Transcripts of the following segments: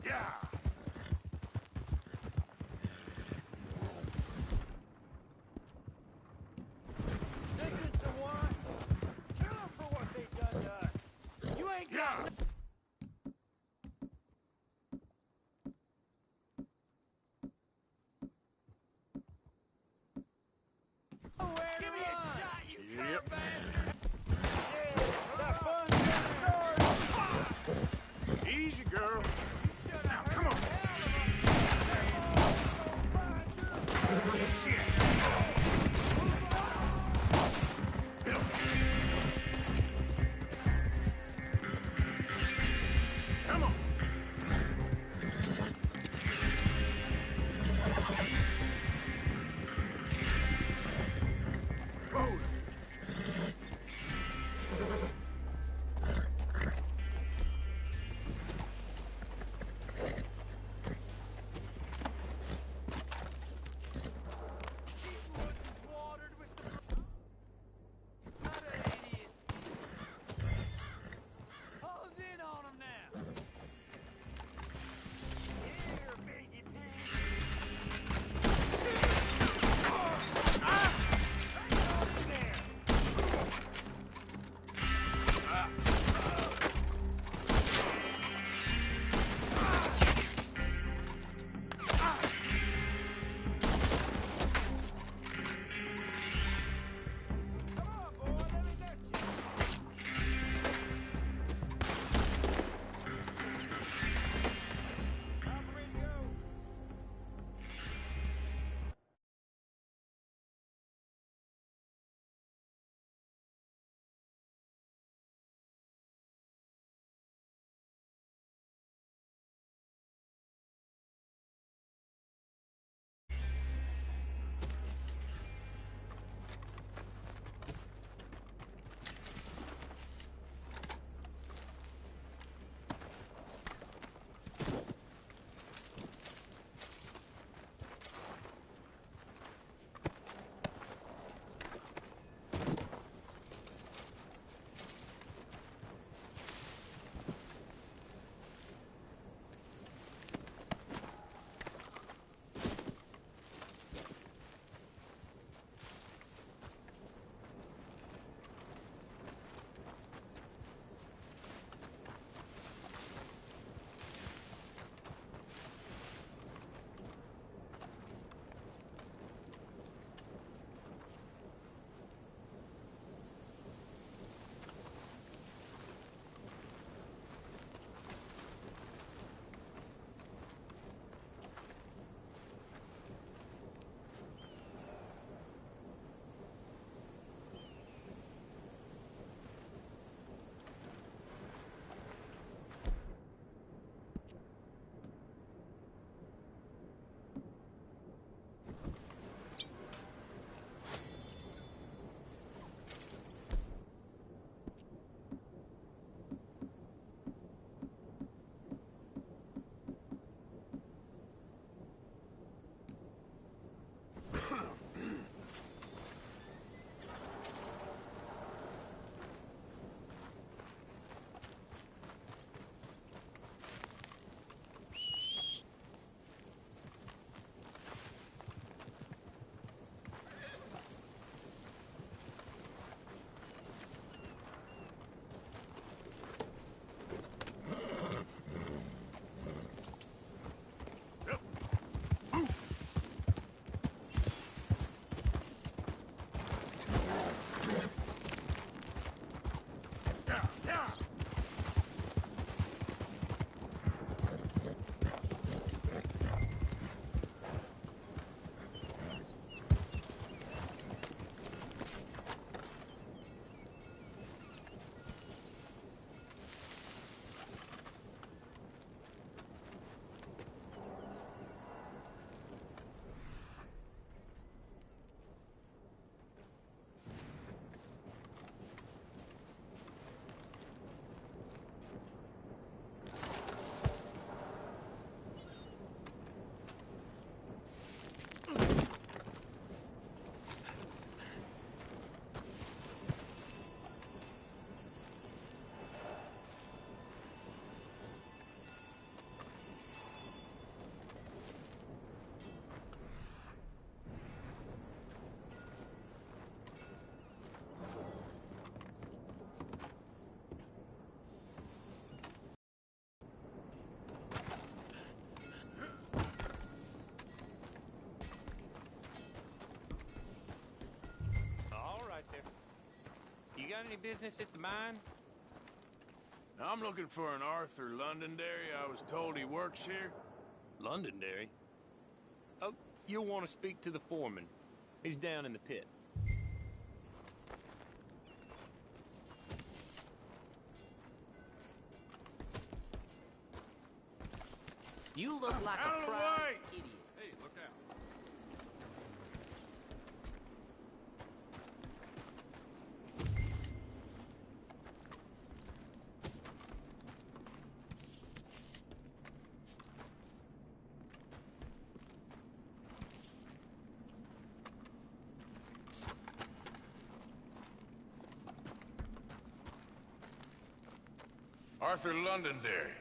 Yeah. This is the one. Kill them for what they done to us. You ain't got. Give me a shot, you yep. Bastard! Yeah, that fun's gonna start! Easy, girl. Now, come on. Shit! Bill. Come on. got any business at the mine? I'm looking for an Arthur Londonderry. I was told he works here. Londonderry? Oh, you'll want to speak to the foreman. He's down in the pit. You look like Out a of the proud way! idiot. Hey, look out. Arthur Londonderry.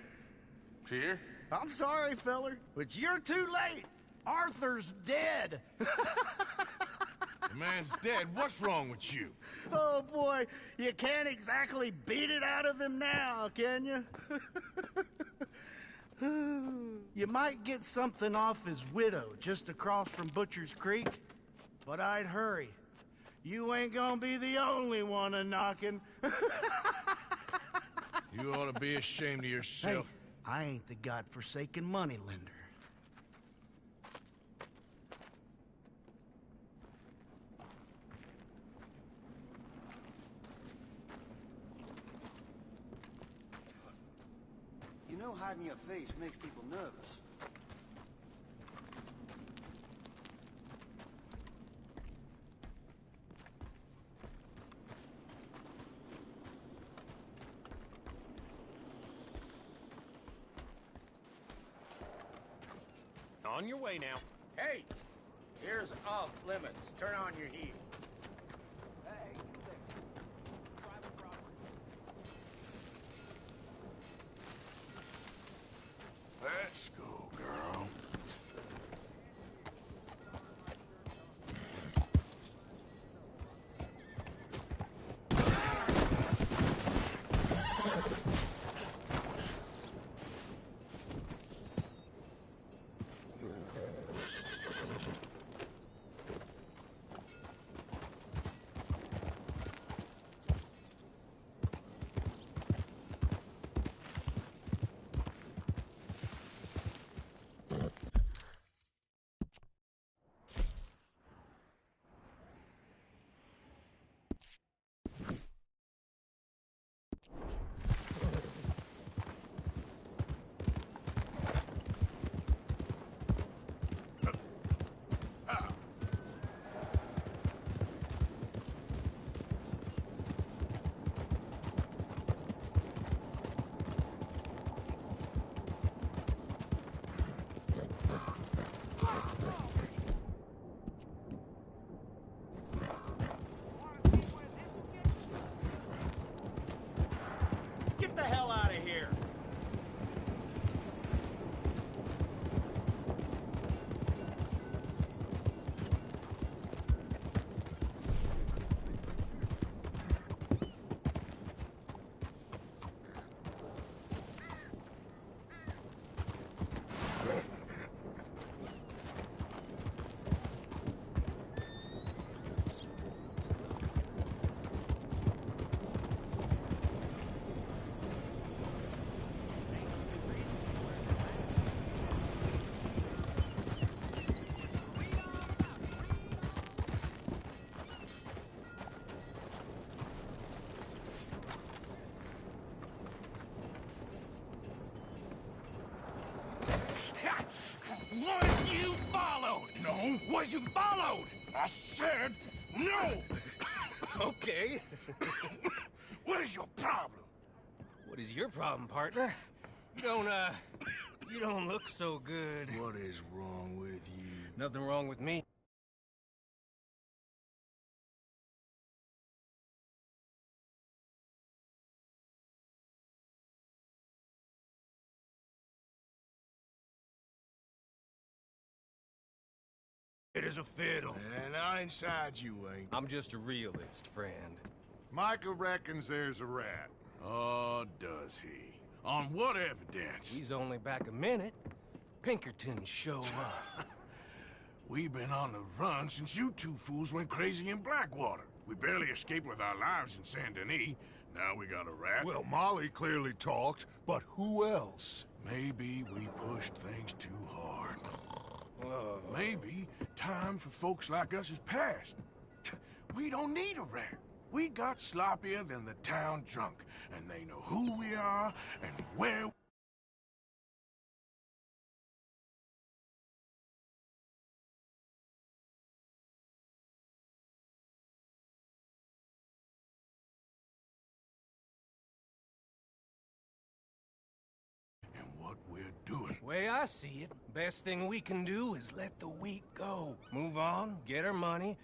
Here? I'm sorry, feller, but you're too late. Arthur's dead. The man's dead. What's wrong with you? Oh, boy, you can't exactly beat it out of him now, can you? You might get something off his widow just across from Butcher's Creek, but I'd hurry. You ain't gonna be the only one a-knocking. You ought to be ashamed of Hey, yourself. I ain't the godforsaken moneylender. You know hiding your face makes people nervous. On your way now. Hey, here's off limits. Turn on your heat. Hey, you there. Private property. Let's go, girl. Get the hell out of here! Was you followed? No. Was you followed? I said no. Okay. What is your problem? What is your problem, partner? You don't look so good. What is wrong with you? Nothing wrong with me. It is a fiddle. And I inside you ain't. I'm just a realist, friend. Micah reckons there's a rat. Oh, does he? On what evidence? He's only back a minute. Pinkerton show up. We've been on the run since you two fools went crazy in Blackwater. We barely escaped with our lives in Saint Denis. Now we got a rat. Well, Molly clearly talked, but who else? Maybe we pushed things too hard. Maybe time for folks like us is past. We don't need a rat. We got sloppier than the town drunk, and they know who we are and where. And what we're doing. Way I see it, best thing we can do is let the week go. Move on, get our money,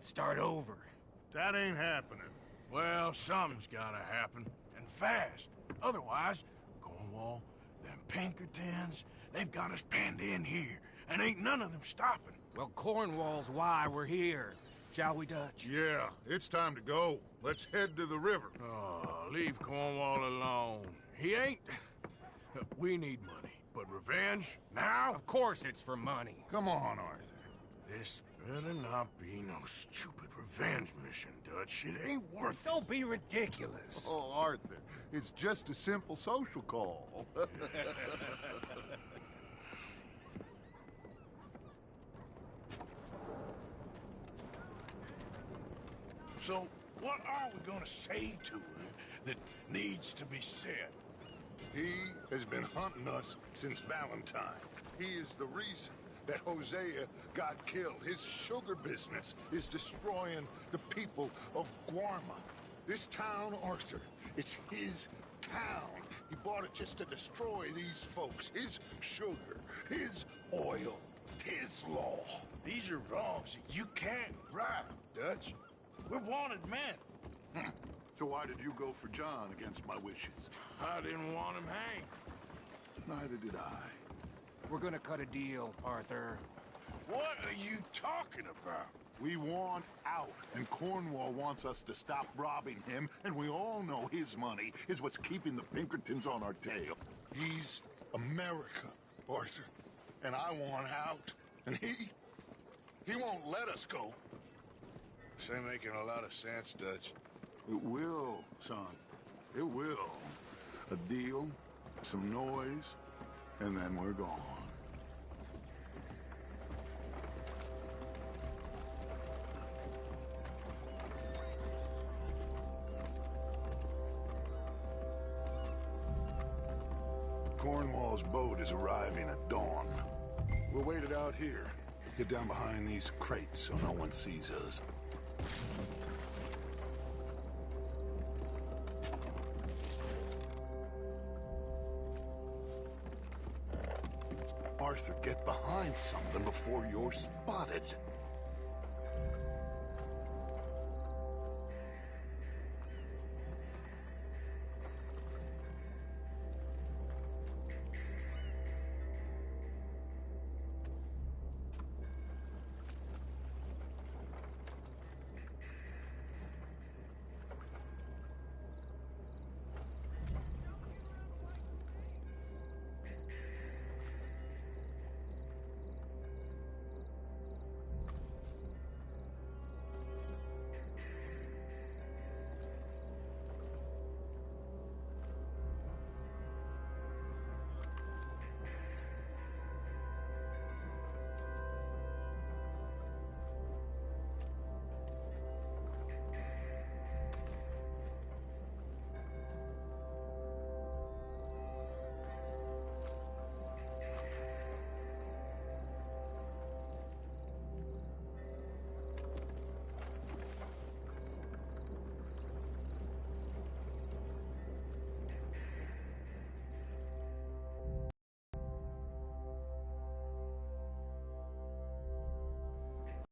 start over. That ain't happening. Well, something's gotta happen, and fast. Otherwise, Cornwall, them Pinkertons, they've got us penned in here, and ain't none of them stopping. Well, Cornwall's why we're here. Shall we, Dutch? Yeah, it's time to go. Let's head to the river. Oh, leave Cornwall alone. He ain't... We need money, but revenge, now? Of course it's for money. Come on, Arthur. This better not be no stupid revenge mission, Dutch. It ain't worth it. Don't be ridiculous. Oh, Arthur, it's just a simple social call. So, what are we gonna say to him that needs to be said? He has been hunting us since Valentine. He is the reason that Hosea got killed. His sugar business is destroying the people of Guarma. This town, Arthur, is his town. He bought it just to destroy these folks. His sugar, his oil, his law. These are wrongs that you can't right, Dutch. We're wanted men. So why did you go for John against my wishes? I didn't want him hanged. Neither did I. We're gonna cut a deal, Arthur. What are you talking about? We want out, and Cornwall wants us to stop robbing him, and we all know his money is what's keeping the Pinkertons on our tail. He's America, Arthur, and I want out, and he won't let us go. This ain't making a lot of sense, Dutch. It will, son. It will. A deal, some noise, and then we're gone. Cornwall's boat is arriving at dawn. We'll wait it out here. Get down behind these crates so no one sees us. Arthur, get behind something before you're spotted.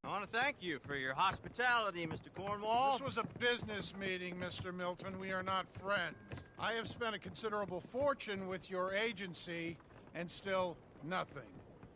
I want to thank you for your hospitality, Mr. Cornwall. This was a business meeting, Mr. Milton. We are not friends. I have spent a considerable fortune with your agency, and still nothing.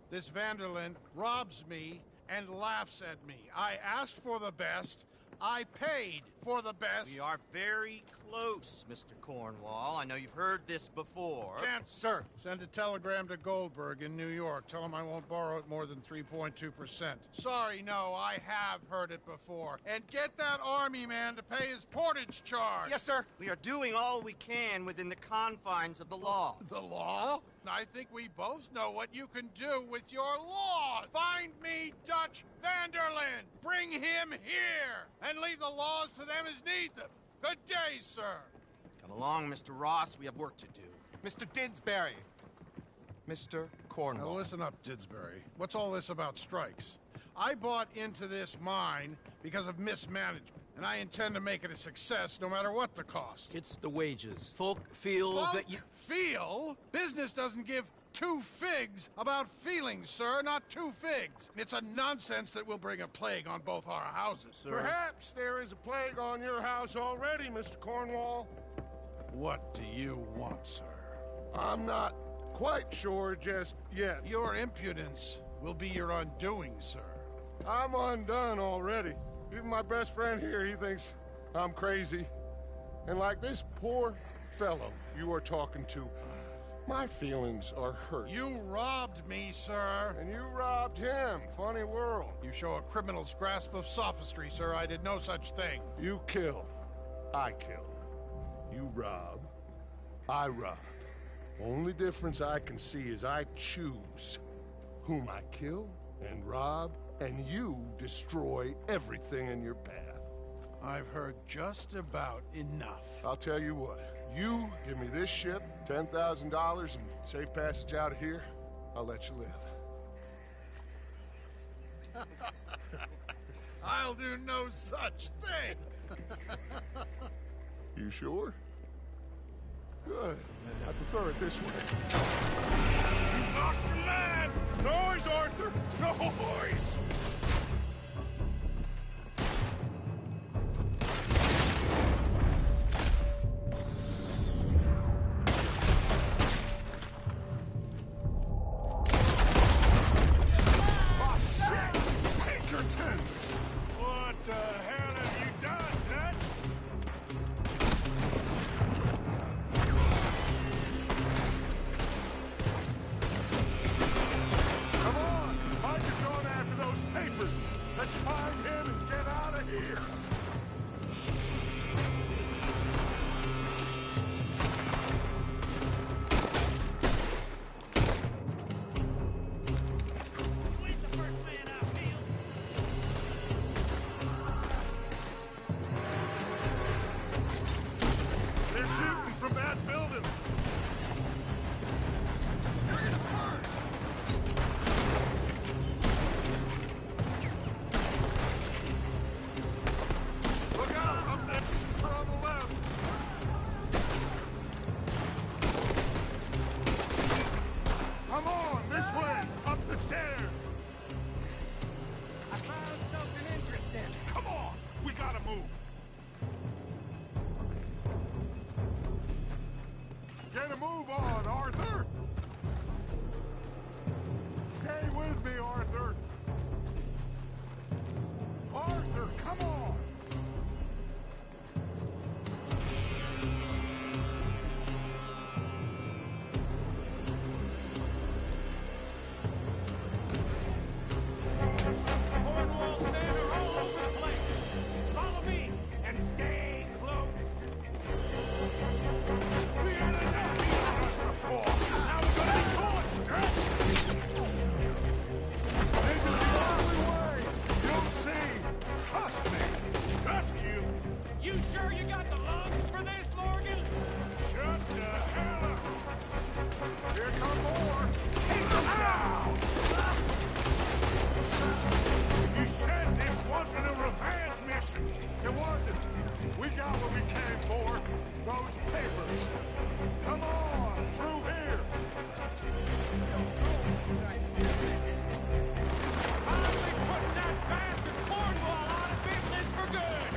This Vanderlyn robs me and laughs at me. I asked for the best, I paid for the best. We are very close, Mr. Cornwall. I know you've heard this before. Chance, sir. Send a telegram to Goldberg in New York. Tell him I won't borrow it more than 3.2%. Sorry, no, I have heard it before. And get that army man to pay his portage charge. Yes, sir. We are doing all we can within the confines of the law. The law? I think we both know what you can do with your law. Find me Dutch Vanderlyn. Bring him here. And leave the laws to them as need them. Good day, sir. Come along, Mr. Ross. We have work to do. Mr. Didsbury. Mr. Cornwall. Now listen up, Didsbury. What's all this about strikes? I bought into this mine because of mismanagement, and I intend to make it a success no matter what the cost. It's the wages. Folk feel that you... Feel? Business doesn't give two figs about feelings, sir, not two figs. It's a nonsense that will bring a plague on both our houses, sir. Perhaps there is a plague on your house already, Mr. Cornwall. What do you want, sir? I'm not quite sure just yet. Your impudence will be your undoing, sir. I'm undone already. Even my best friend here, he thinks I'm crazy. And like this poor fellow you are talking to, my feelings are hurt. You robbed me, sir. And you robbed him. Funny world. You show a criminal's grasp of sophistry, sir. I did no such thing. You kill. I kill. You rob. I rob. Only difference I can see is I choose whom I kill and rob, and you destroy everything in your path. I've heard just about enough. I'll tell you what. You give me this ship, $10,000, and safe passage out of here, I'll let you live. I'll do no such thing. You sure? Good. I prefer it this way. You lost your man! Noise, Arthur! Noise! What the hell have you done, Dutch? Come on! Parker's going after those papers! Let's find him and get out of here! Get a move on, Arthur! Stay with me, Arthur! Arthur, come on! Cornwall stands are all over the place. Follow me and stay close. We had enough of us before. Now we're gonna be torched, Dutch! This is the only way! You'll see! Trust me! Trust you? You sure you got the lungs for this, Morgan? Shut the hell up! Here come more! Take them down! You said this wasn't a revenge mission. It wasn't! We got what we came for! Those papers! Come on! Through here! I'll be putting that bastard Cornwall out of business for good.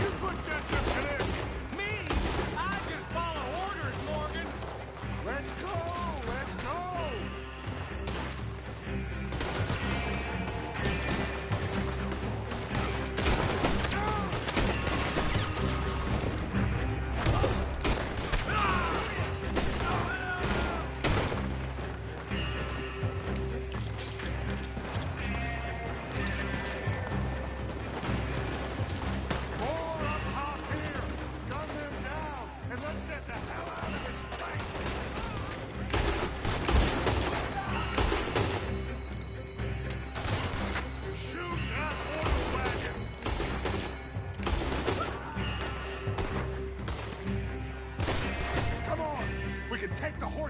You put Dutch up to this! Me? I just follow orders, Morgan. Let's go! Let's go! Go!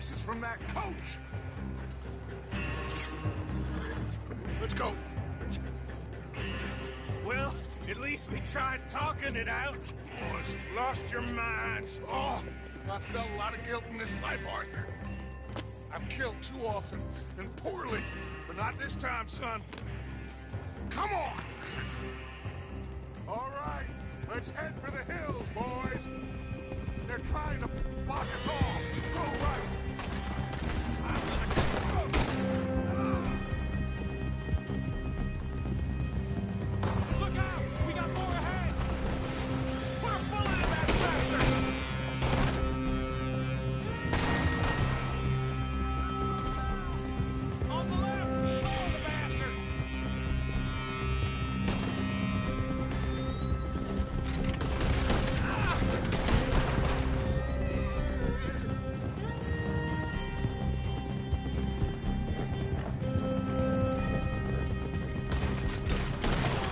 horses from that coach! Let's go. Well, at least we tried talking it out. Boys, lost your minds. Oh, I felt a lot of guilt in this life, Arthur. I've killed too often and poorly, but not this time, son. Come on! All right, let's head for the hills, boys. They're trying to block us off. Go right. Look out! We got more ahead! Put a bullet in that bastard! On the left! Follow the bastard!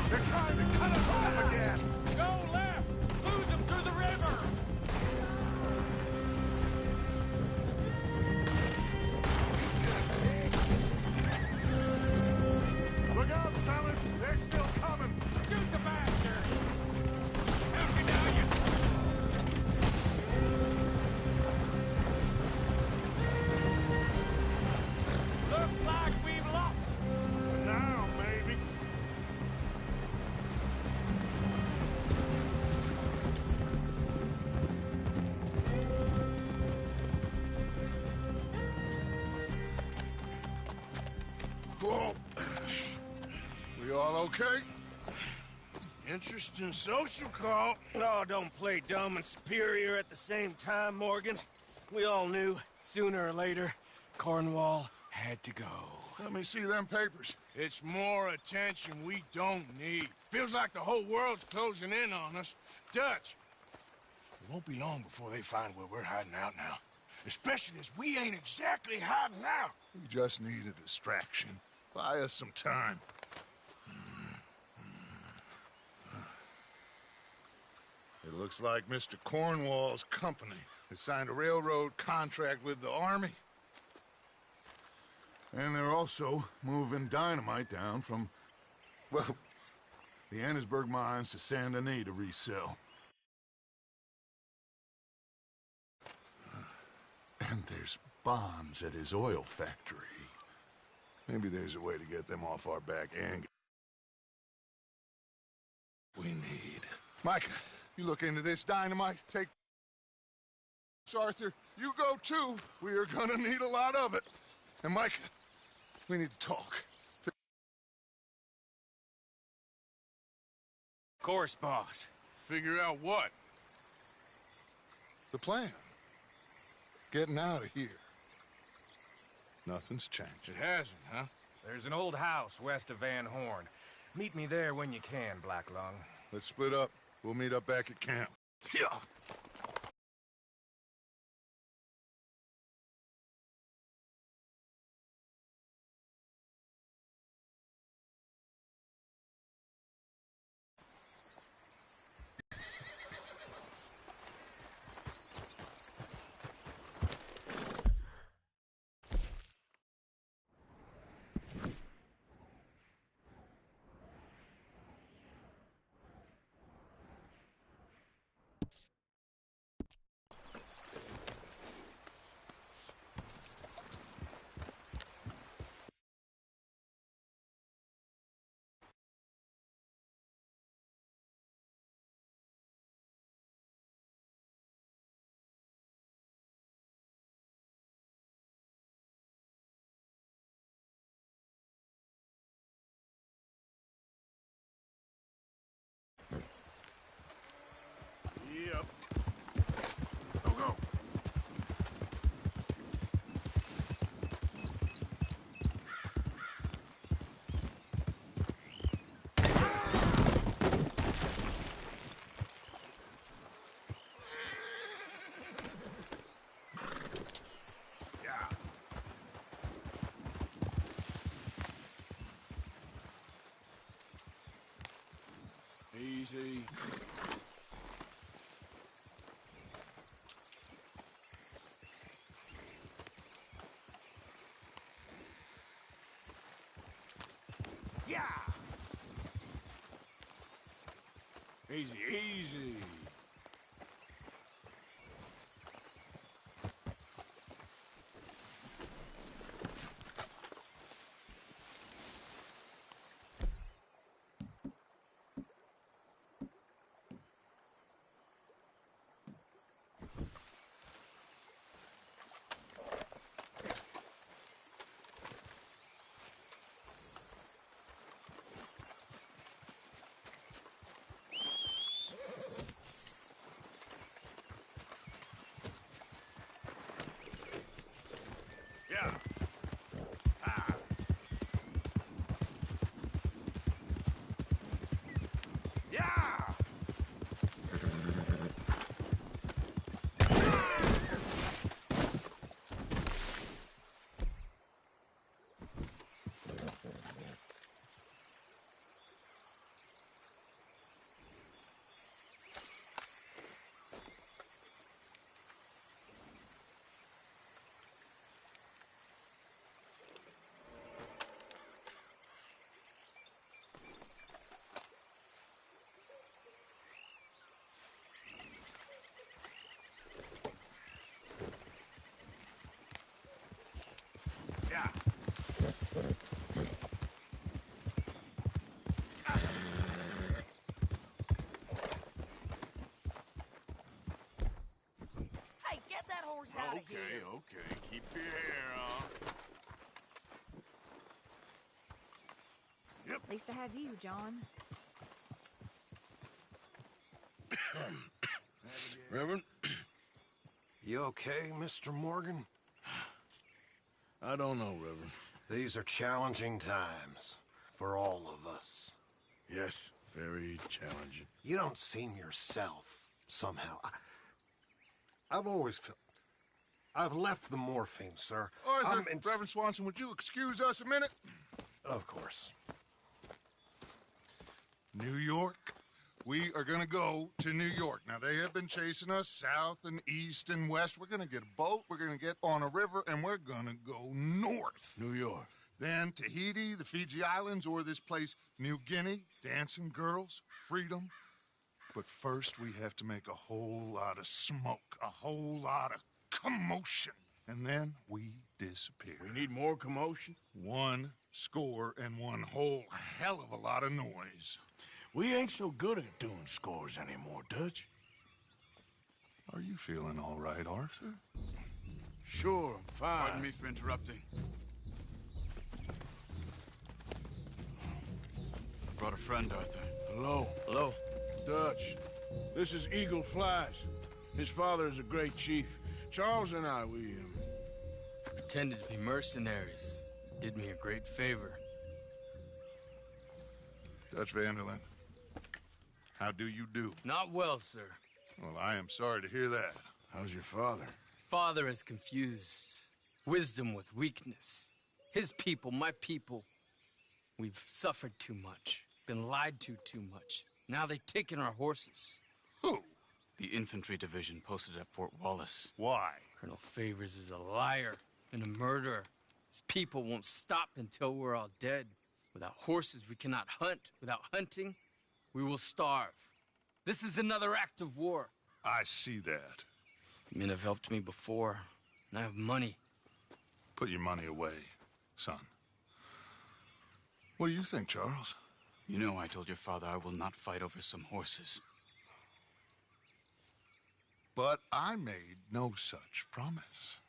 They're trying to cut us off again. Go left! Lose him through the river! Look out, fellas. They're still coming. Shoot the bastard! Help me now, you... Looks like we've lost! Now, maybe. Whoa. We all okay? Interesting social call. Oh, don't play dumb and superior at the same time, Morgan. We all knew, sooner or later, Cornwall had to go. Let me see them papers. It's more attention we don't need. Feels like the whole world's closing in on us. Dutch, it won't be long before they find where we're hiding out now. Especially as we ain't exactly hiding out. We just need a distraction. Buy us some time. It looks like Mr. Cornwall's company has signed a railroad contract with the Army. And they're also moving dynamite down from, well, the Annesburg mines to Saint Denis to resell. And there's bonds at his oil factory. Maybe there's a way to get them off our back and we need. Micah, you look into this dynamite. Take Arthur, you go too. We are gonna need a lot of it. And Micah, we need to talk. Of course, boss. Figure out what? The plan. Getting out of here. Nothing's changed. It hasn't, huh? There's an old house west of Van Horn. Meet me there when you can, Black Lung. Let's split up. We'll meet up back at camp. Yeah. Yep. Go, go. Yeah. Easy. Easy, easy. Yeah. Ah. Yeah. Yeah. Hey, get that horse out of here. Okay. Keep your hair on. Yep. At least I have you, John. Reverend, You okay, Mr. Morgan? I don't know, Reverend. These are challenging times for all of us. Yes, very challenging. You don't seem yourself, somehow. I've always felt... I've left the morphine, sir. Arthur, Reverend Swanson, would you excuse us a minute? Of course. New York. We are gonna go to New York. Now, they have been chasing us south and east and west. We're gonna get a boat, we're gonna get on a river, and we're gonna go north. New York. Then Tahiti, the Fiji Islands, or this place, New Guinea, dancing girls, freedom. But first, we have to make a whole lot of smoke, a whole lot of commotion. And then we disappear. We need more commotion? 1 score and one whole hell of a lot of noise. We ain't so good at doing scores anymore, Dutch. Are you feeling all right, Arthur? Sure, I'm fine. Pardon me for interrupting. I brought a friend, Arthur. Hello. Hello. Dutch. This is Eagle Flies. His father is a great chief. Charles and I, we Pretended to be mercenaries. Did me a great favor. Dutch Vanderlyn, how do you do? Not well, sir. Well, I am sorry to hear that. How's your father? Father has confused wisdom with weakness. His people, my people. We've suffered too much. Been lied to too much. Now they've taken our horses. Who? The infantry division posted at Fort Wallace. Why? Colonel Favors is a liar and a murderer. His people won't stop until we're all dead. Without horses, we cannot hunt. Without hunting, we will starve. This is another act of war. I see that. Men have helped me before, and I have money. Put your money away, son. What do you think, Charles? You know I told your father I will not fight over some horses. But I made no such promise.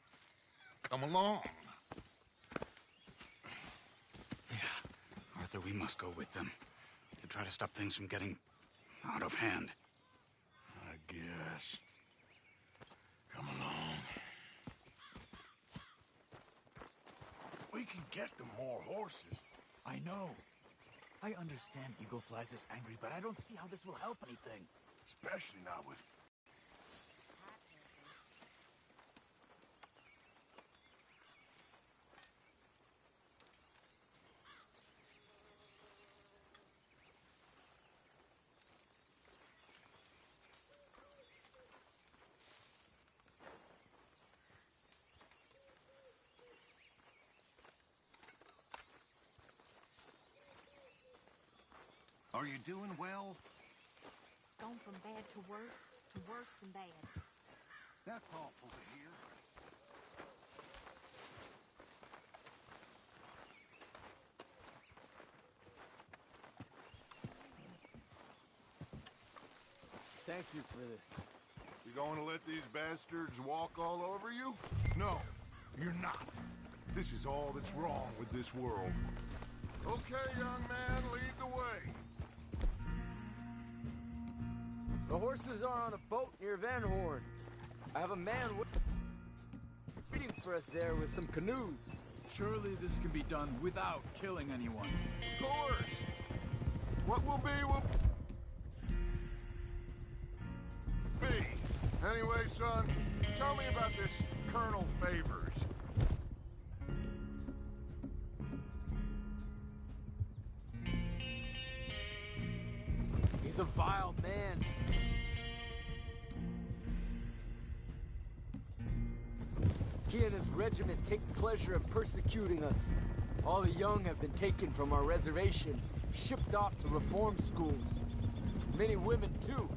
Come along. Arthur, we must go with them to try to stop things from getting out of hand. I guess. Come along. We can get them more horses. I know. I understand Eagle Flies is angry, but I don't see how this will help anything. Especially not with... Are you doing well? Don't from bad to worse than bad. That's awful to hear. Thank you for this. You going to let these bastards walk all over you? No, you're not. This is all that's wrong with this world. Okay, young man, lead the way. The horses are on a boat near Van Horn. I have a man waiting for us there with some canoes. Surely this can be done without killing anyone. Of course. What will be will be. Anyway, son, tell me about this Colonel Favors. He's a vile man. He and his regiment take pleasure in persecuting us. All the young have been taken from our reservation, shipped off to reform schools. Many women, too.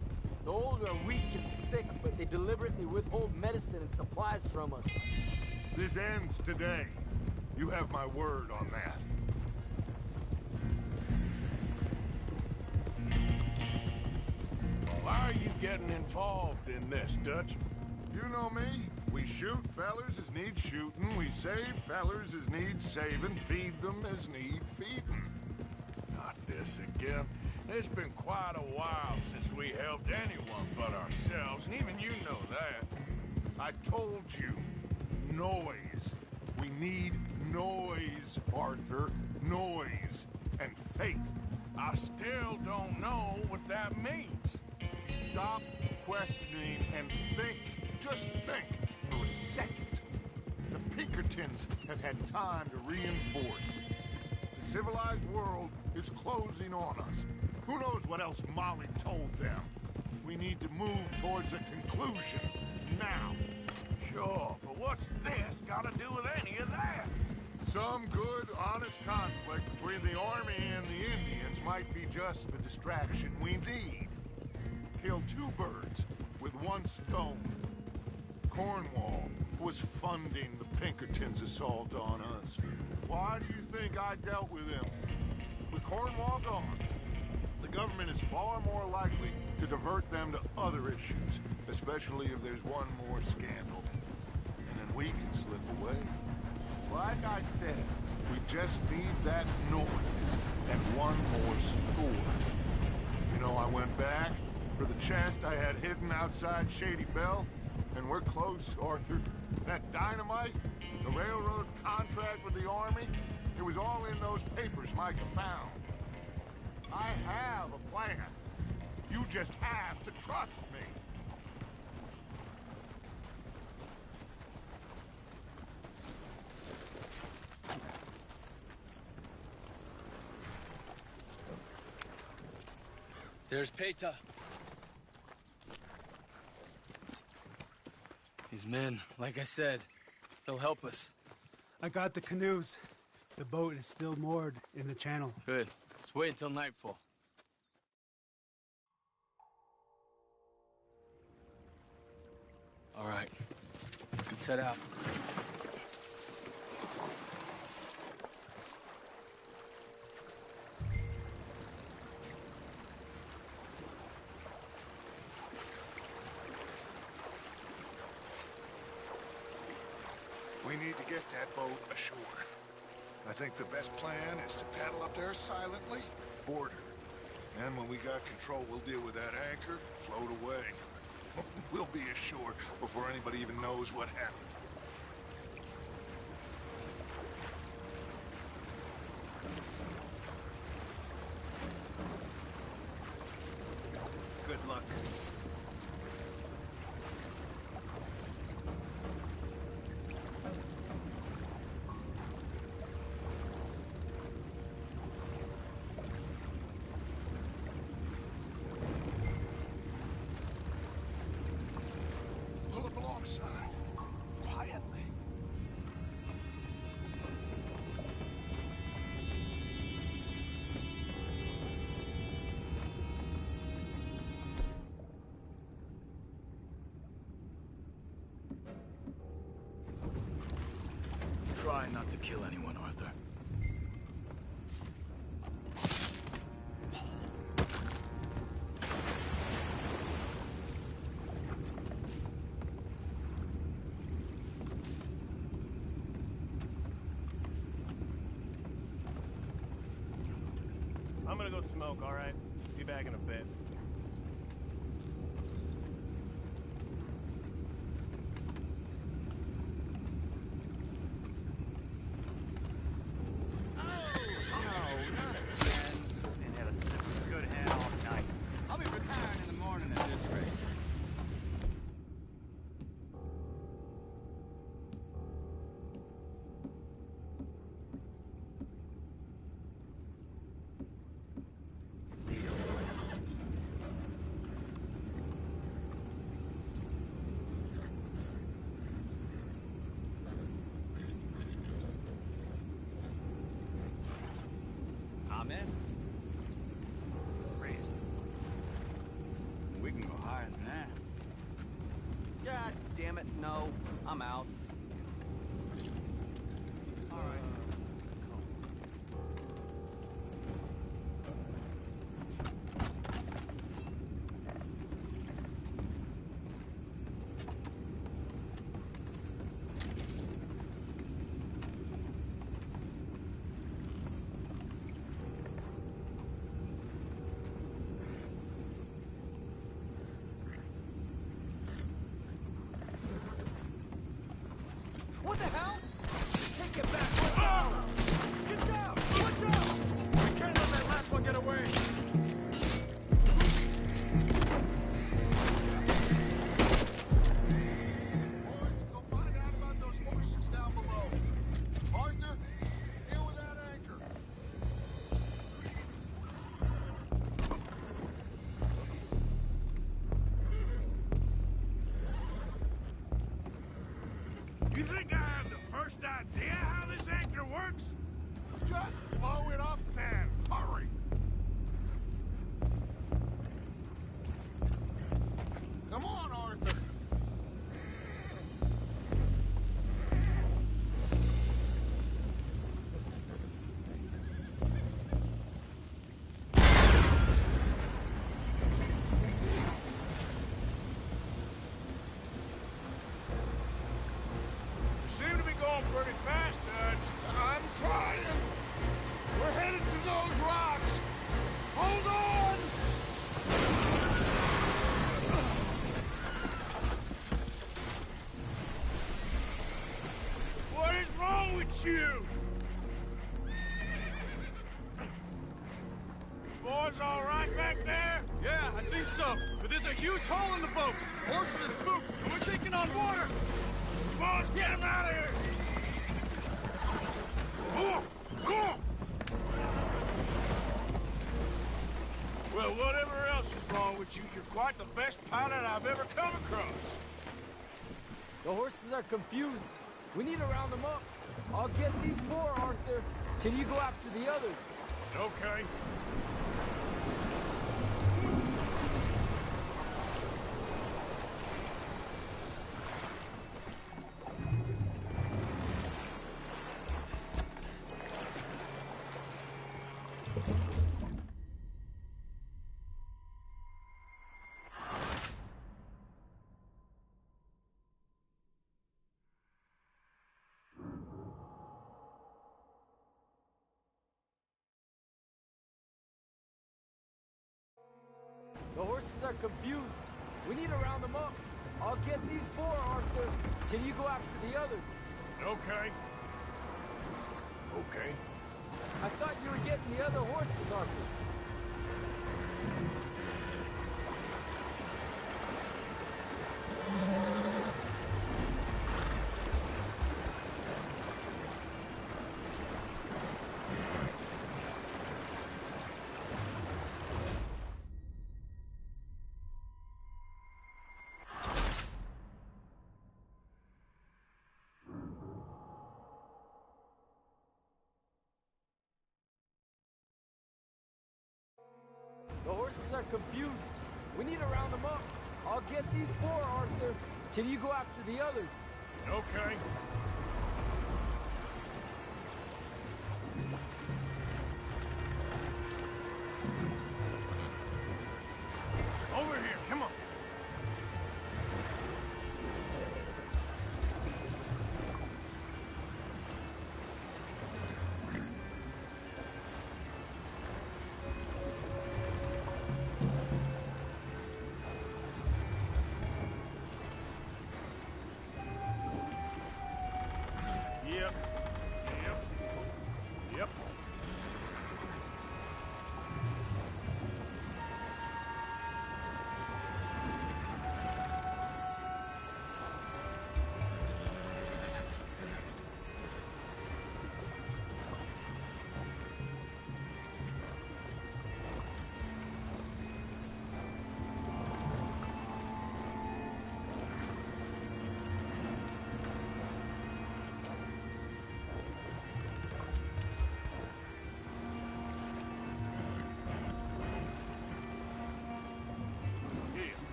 The old are weak and sick, but they deliberately withhold medicine and supplies from us. This ends today. You have my word on that. Why are you getting involved in this, Dutch? You know me. We shoot fellers as need shooting. We save fellers as need saving. Feed them as need feeding. Not this again. It's been quite a while since we helped anyone but ourselves, and even you know that. I told you. Noise. We need noise, Arthur. Noise. And faith. I still don't know what that means. Stop questioning and think. Just think for a second. The Pinkertons have had time to reinforce. The civilized world is closing on us. Who knows what else Molly told them? We need to move towards a conclusion. Now. Sure, but what's this got to do with any of that? Some good, honest conflict between the army and the Indians might be just the distraction we need. Kill two birds with one stone. Cornwall was funding the Pinkertons' assault on us. Why do you think I dealt with him? With Cornwall gone, the government is far more likely to divert them to other issues, especially if there's one more scandal. And then we can slip away. Like I said, we just need that noise and one more sport. You know, I went back for the chest I had hidden outside Shady Bell, and we're close, Arthur. That dynamite, the railroad contract with the army, it was all in those papers Micah found. I have a plan. You just have to trust me. There's Peta. These men, like I said, they'll help us. I got the canoes. The boat is still moored in the channel. Good. Let's wait until nightfall. All right. Let's head out. We need to get that boat ashore. I think the best plan is to paddle up there silently, board her. And when we got control, we'll deal with that anchor, float away. We'll be ashore before anybody even knows what happened. Good luck. Pull up alongside, quietly. try not to kill anyone, Arthur. I'm gonna go smoke, all right? Be back in a bit. I'm in. Race. We can go higher than that. God damn it, no. I'm out. All right. What the hell? Take it back. Oh! Get down! Watch out! We can't let that last one get away. Boys, go find out about those horses down below. Arthur, deal with that anchor. You think I have the first idea how this anchor works? Just blow it up then. Hurry. Come on, Arthur. You seem to be going pretty fast, Dutch. I'm trying. We're headed to those rocks. Hold on. What is wrong with you? Boys all right back there? Yeah, I think so. But there's a huge hole in the boat. Horses are spooked, and we're taking on water. Boys, get him out of here! Well, whatever else is wrong with you, you're quite the best pilot I've ever come across. The horses are confused. We need to round them up. I'll get these four, Arthur. Can you go after the others? Okay. The horses are confused. We need to round them up. I'll get these four, Arthur. Can you go after the others? Okay. Okay. I thought you were getting the other horses, Arthur. The horses are confused. We need to round them up. I'll get these four, Arthur. Can you go after the others? Okay.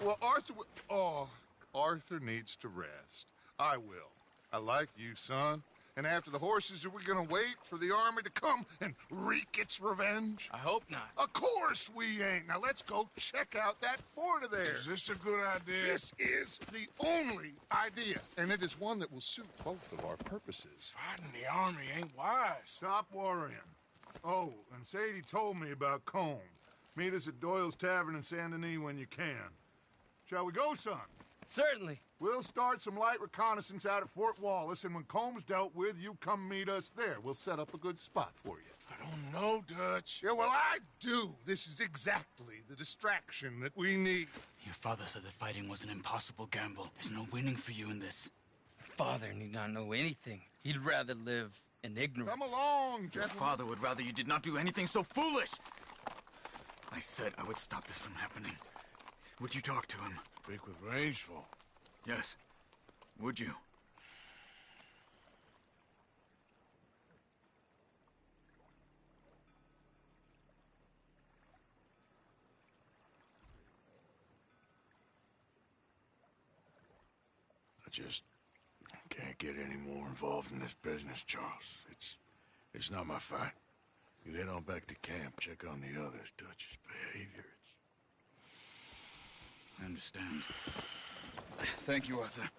well, Arthur... Oh, Arthur needs to rest. I will. I like you, son. And after the horses, are we gonna wait for the army to come and wreak its revenge? I hope not. Of course we ain't. Now let's go check out that fort of theirs. Is this a good idea? This is the only idea, and it is one that will suit both of our purposes. Fighting the army ain't wise. Stop worrying. Oh, and Sadie told me about Combe. Meet us at Doyle's Tavern in Saint Denis when you can. Shall we go, son? Certainly. We'll start some light reconnaissance out at Fort Wallace, and when Combs dealt with, you come meet us there. We'll set up a good spot for you. I don't know, Dutch. Yeah, well, I do. This is exactly the distraction that we need. Your father said that fighting was an impossible gamble. There's no winning for you in this. Father need not know anything. He'd rather live in ignorance. Come along, Your gentlemen. father would rather you did not do anything so foolish. I said I would stop this from happening. Would you talk to him? Speak with Rangeful. Yes. Would you? I just can't get any more involved in this business, Charles. It's not my fight. You head on back to camp, check on the others. Dutch's behavior, I understand. Thank you, Arthur.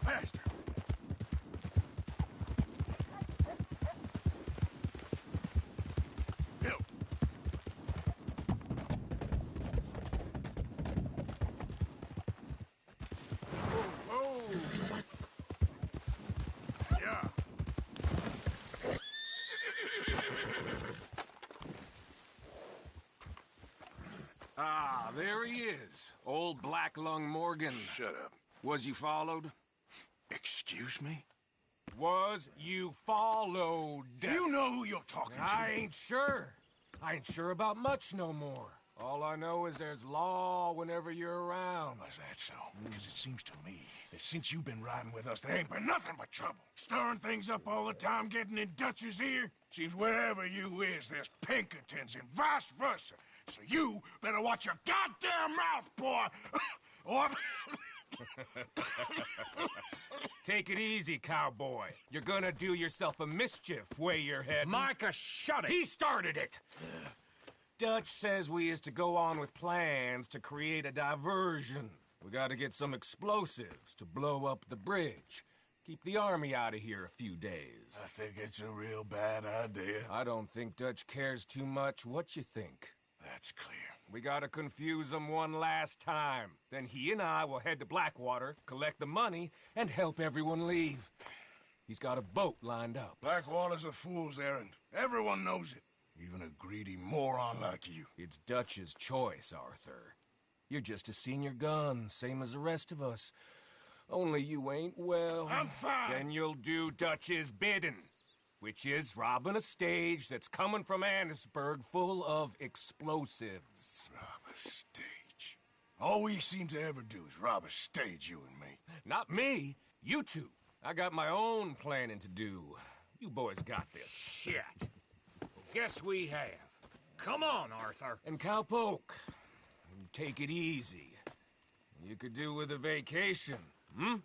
faster. Bill. Oh. Yeah. Ah, there he is. Old Black Lung Morgan. Shut up. Was you followed? Excuse me? Was you followed? You know who you're talking to. I ain't sure. I ain't sure about much no more. All I know is there's law whenever you're around. Is that so? Because it seems to me that since you've been riding with us, there ain't been nothing but trouble. Stirring things up all the time, getting in Dutch's ear. Seems wherever you is, there's Pinkertons and vice versa. So you better watch your goddamn mouth, boy! or Take it easy, cowboy. You're gonna do yourself a mischief where you're heading. Micah, shut it! He started it! Dutch says we is to go on with plans to create a diversion. We gotta get some explosives to blow up the bridge. Keep the army out of here a few days. I think it's a real bad idea. I don't think Dutch cares too much. What you think? That's clear. We gotta confuse him one last time. Then he and I will head to Blackwater, collect the money, and help everyone leave. He's got a boat lined up. Blackwater's a fool's errand. Everyone knows it. Even a greedy moron like you. It's Dutch's choice, Arthur. You're just a senior gun, same as the rest of us. Only you ain't well. I'm fine. Then you'll do Dutch's bidding, which is robbing a stage that's coming from Annisburg full of explosives. Rob a stage. All we seem to ever do is rob a stage, you and me. Not me. You two. I got my own planning to do. You boys got this. Shit. Guess we have. Come on, Arthur. And Cowpoke, take it easy. You could do with a vacation, hmm?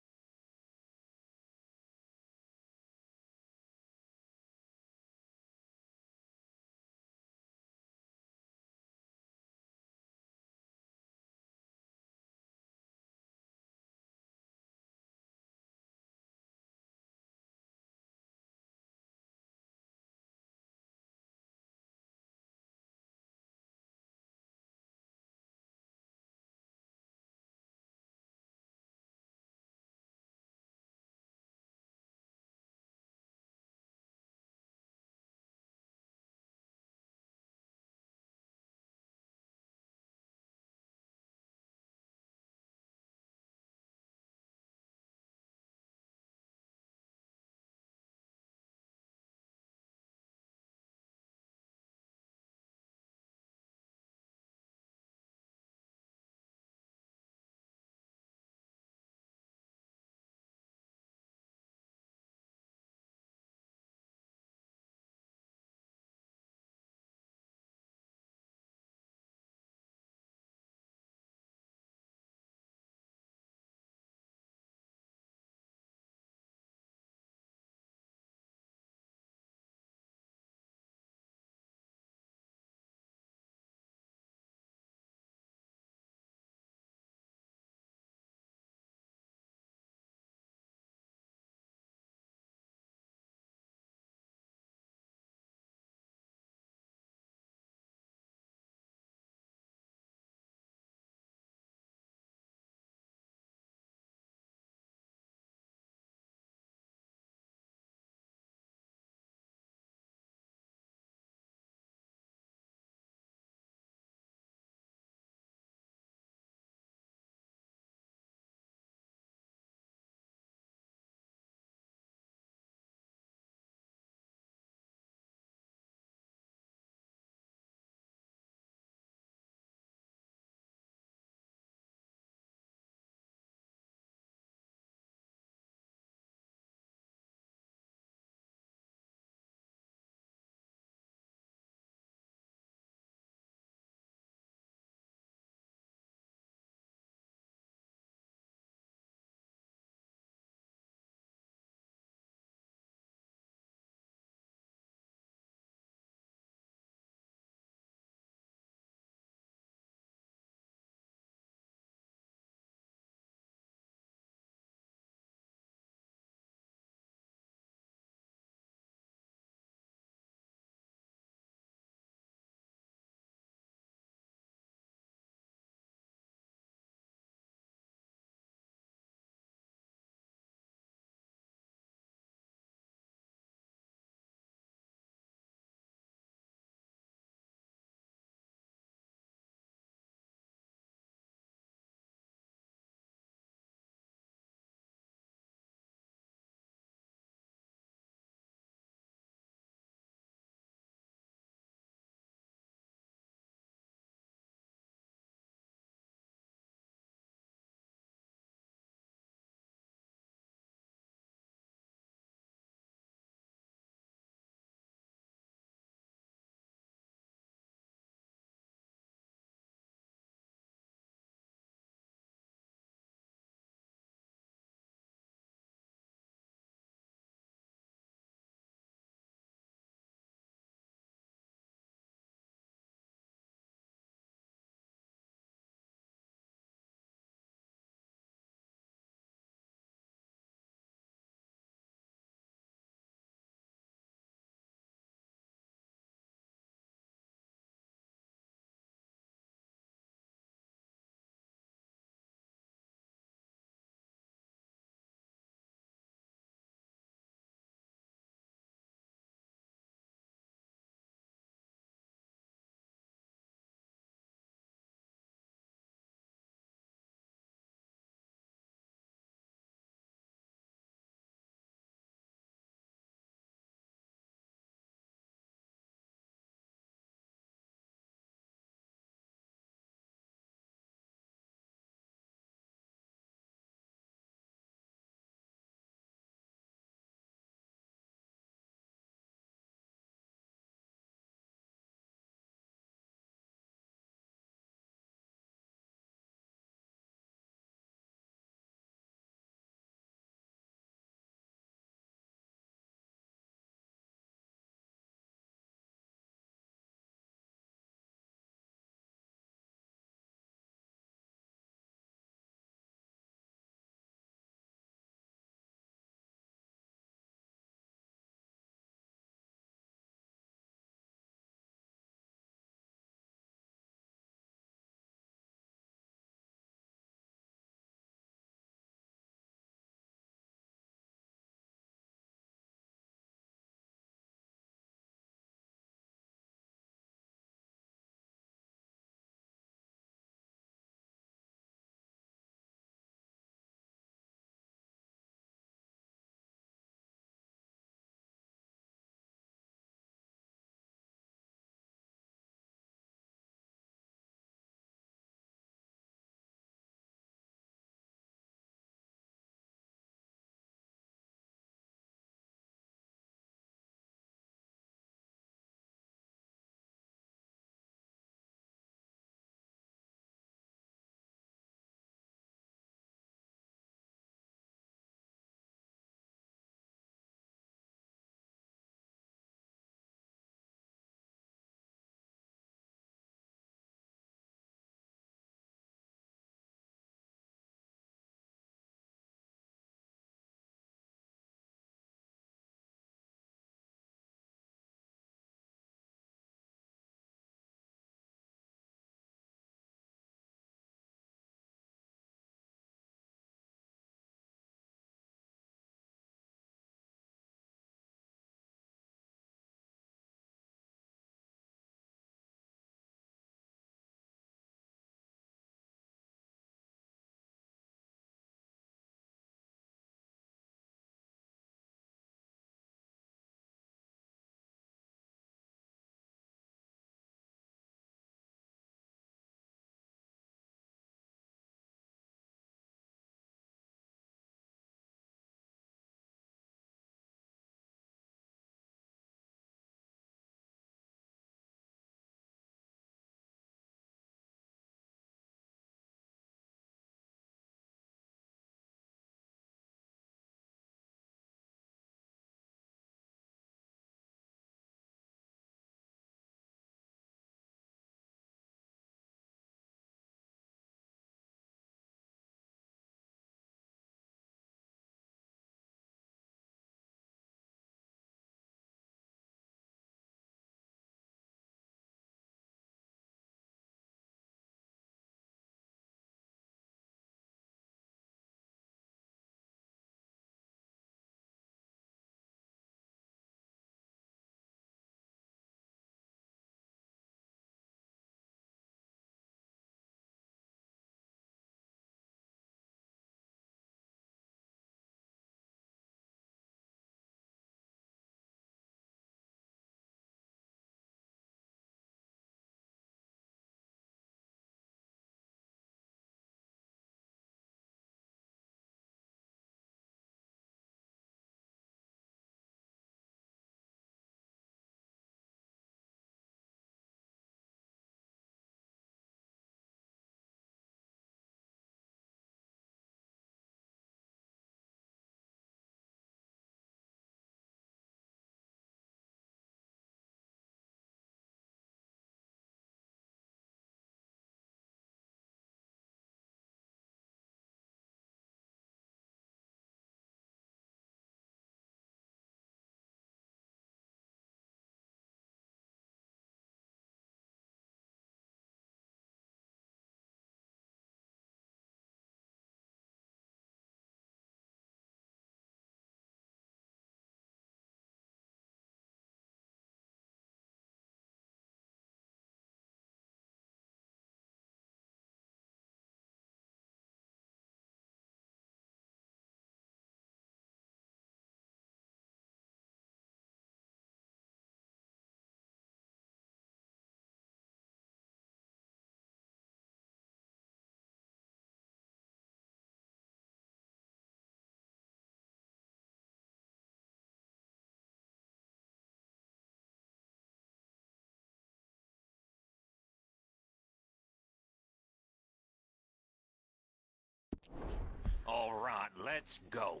right, let's go.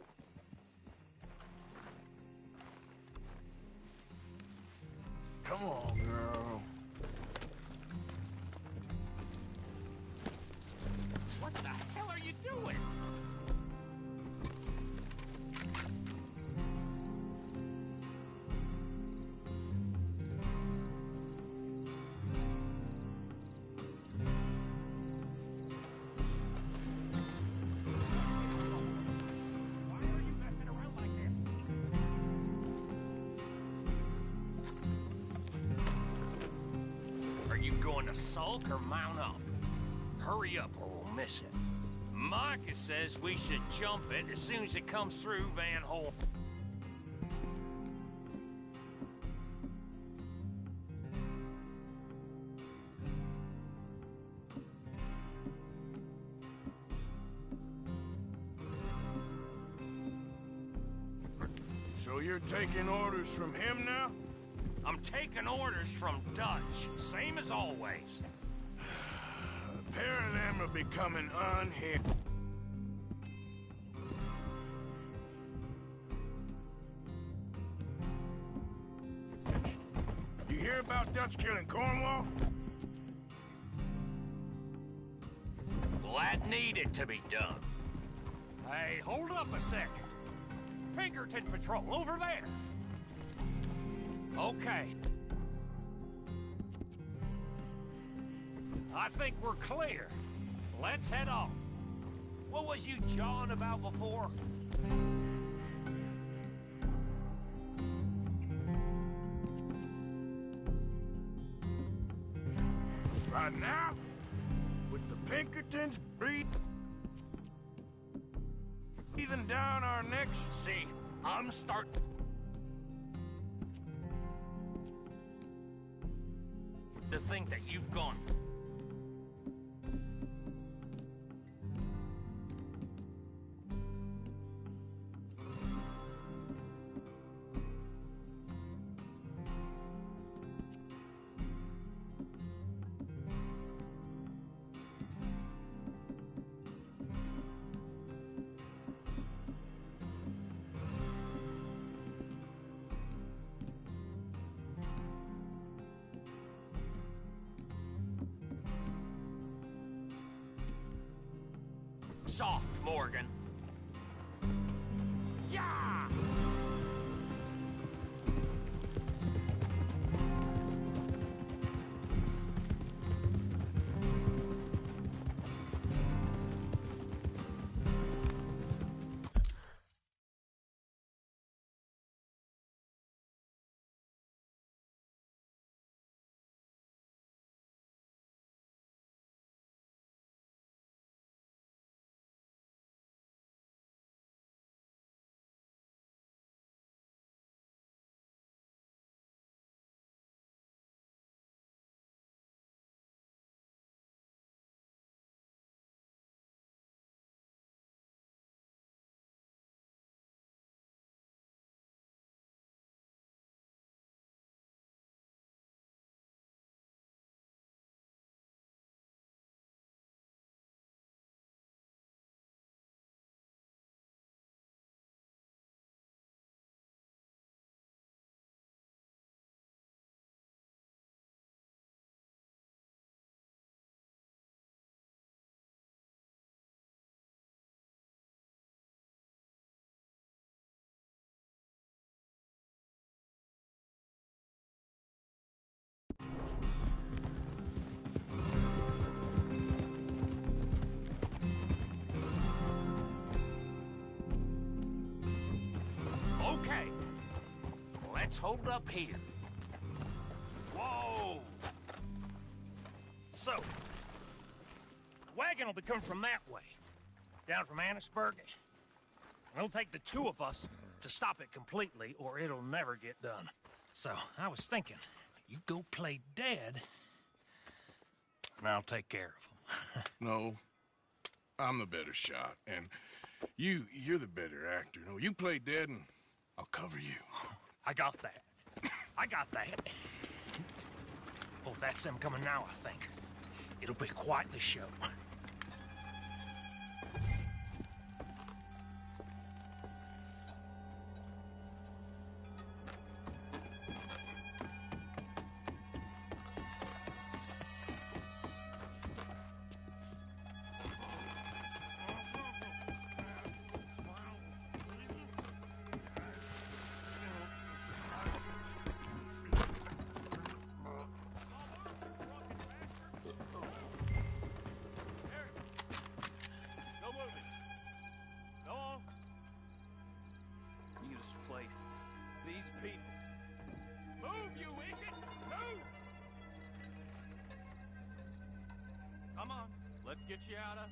Come on, girl. What the hell are you doing? Are you going to sulk or mount up? Hurry up or we'll miss it. Micah says we should jump it as soon as it comes through Van Hole. So you're taking orders from him now? I'm taking orders from Dutch, same as always. A pair of them are becoming unhinged. You hear about Dutch killing Cornwall? Well, that needed to be done. Hey, hold up a second. Pinkerton Patrol, over there. Okay. I think we're clear. Let's head on. What was you jawing about before? Right now, with the Pinkertons breathing down our necks. See, I'm starting to think that you've gone. Soft, Morgan. Yeah! Okay, let's hold up here. Whoa! So, wagon will be coming from that way, down from Annisburg. It'll take the two of us to stop it completely, or it'll never get done. So, I was thinking, you go play dead, and I'll take care of him. No, I'm the better shot, and you're the better actor. No, you play dead, and I'll cover you. I got that. I got that. Oh, that's them coming now, I think. It'll be quite the show. let's get you out of...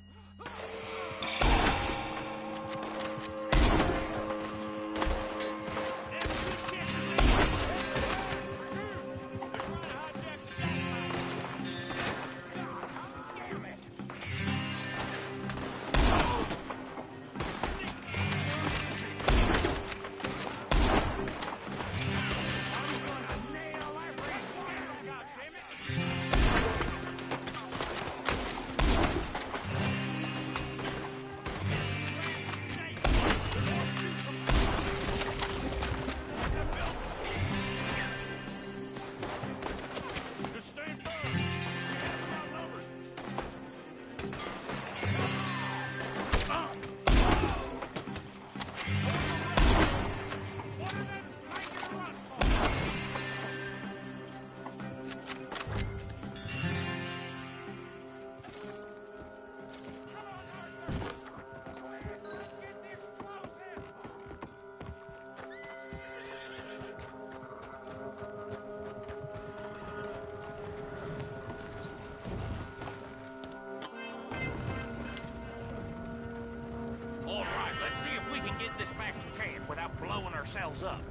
All right, let's see if we can get this back to camp without blowing ourselves up.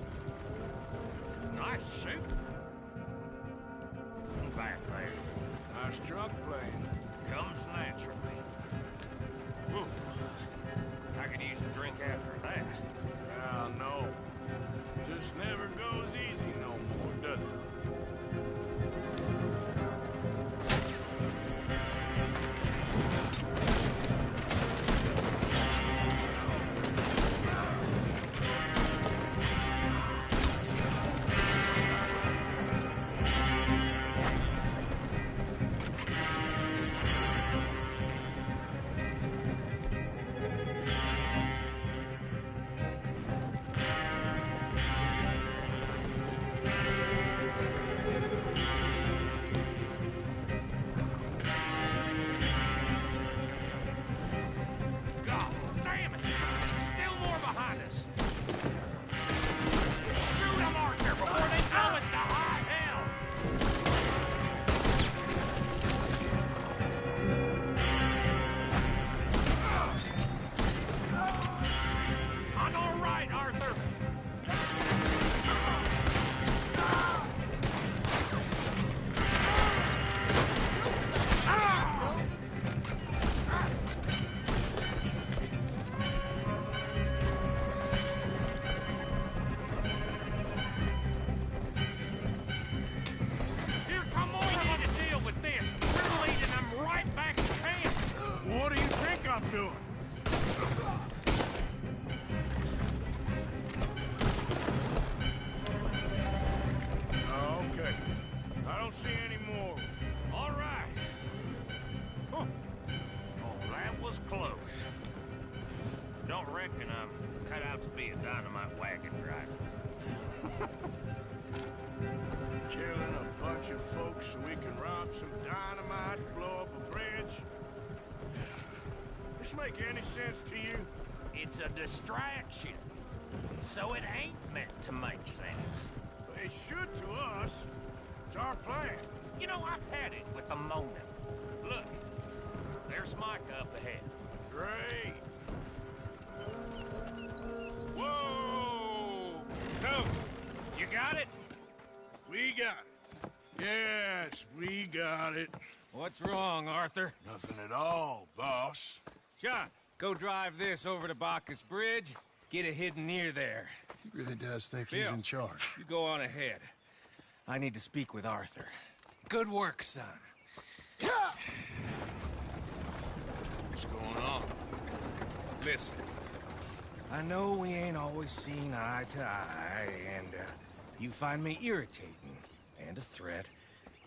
Nice shoot. Back there. Nice drunk playing. Comes naturally. Whew. I could use a drink after that. Ah, no. Just never goes easy no more, does it? So we can rob some dynamite, blow up a bridge. This make any sense to you? It's a distraction. So it ain't meant to make sense. It should to us. It's our plan. You know, I've had it with the moaning. Look, there's Micah up ahead. Great. Whoa! So, you got it? We got it. Yes, we got it. What's wrong, Arthur? Nothing at all, boss. John, go drive this over to Bacchus Bridge. Get it hidden near there. He really does think Bill, he's in charge. You go on ahead. I need to speak with Arthur. Good work, son. What's going on? Listen, I know we ain't always seen eye to eye, and you find me irritating and a threat,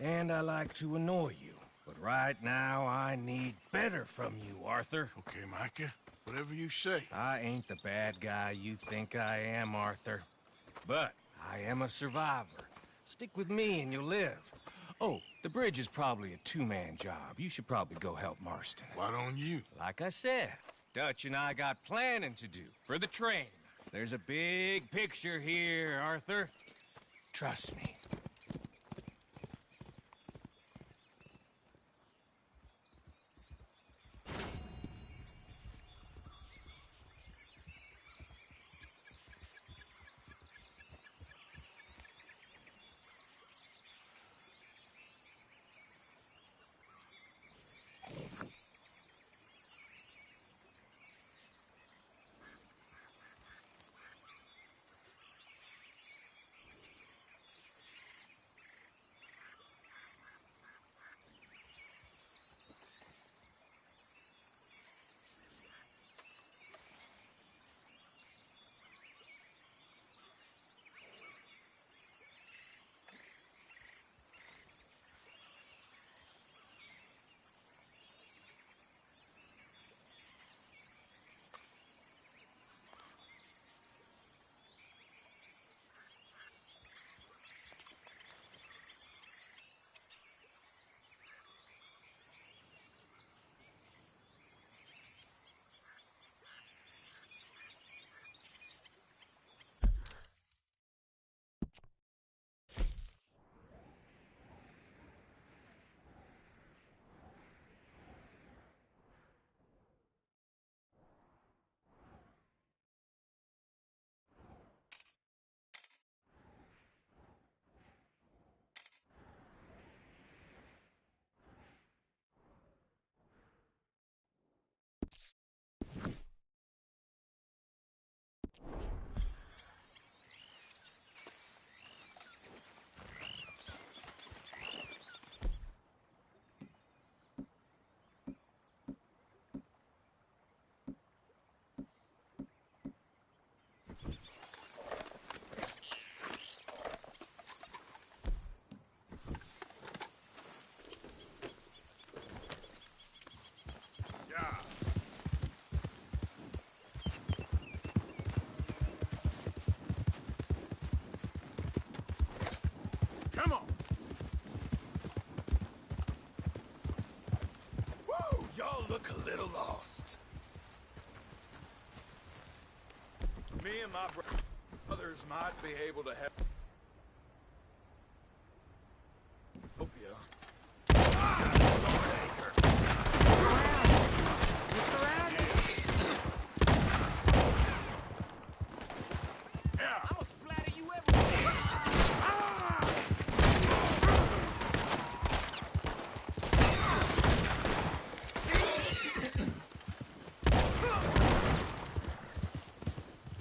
and I like to annoy you. But right now, I need better from you, Arthur. Okay, Micah. Whatever you say. I ain't the bad guy you think I am, Arthur. But I am a survivor. Stick with me and you'll live. Oh, the bridge is probably a two-man job. You should probably go help Marston. Why don't you? Like I said, Dutch and I got planning to do for the train. There's a big picture here, Arthur. Trust me. of my brothers might be able to help you.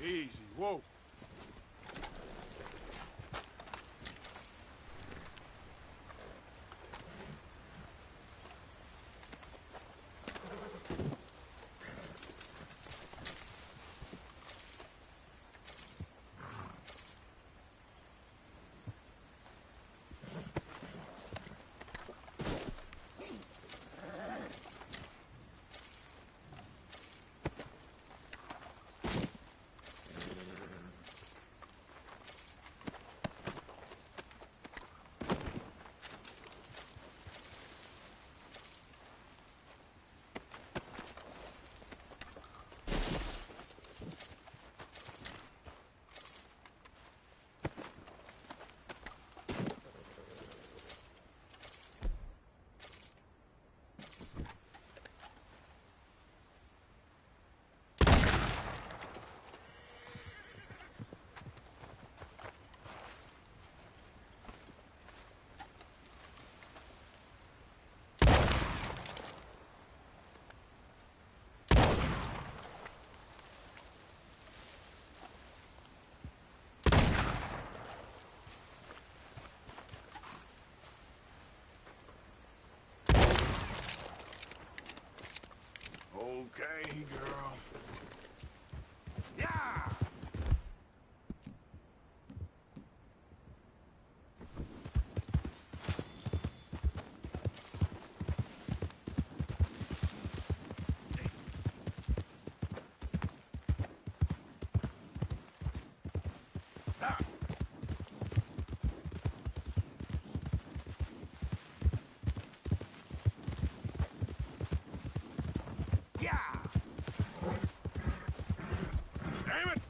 Easy, whoa. Okay, girl. Yeah! Damn it!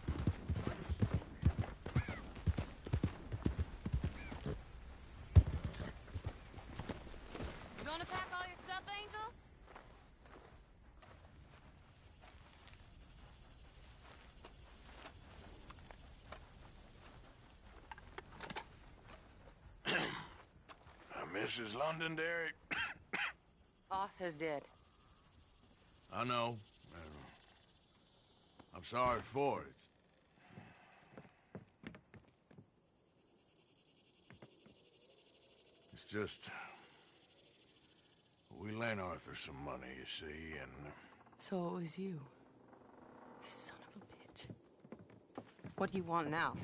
You gonna pack all your stuff, Angel? Mrs. Londonderry? Arthur's dead. I know. I'm sorry for it. It's just... we lent Arthur some money, you see, and... So it was you. You son of a bitch. What do you want now?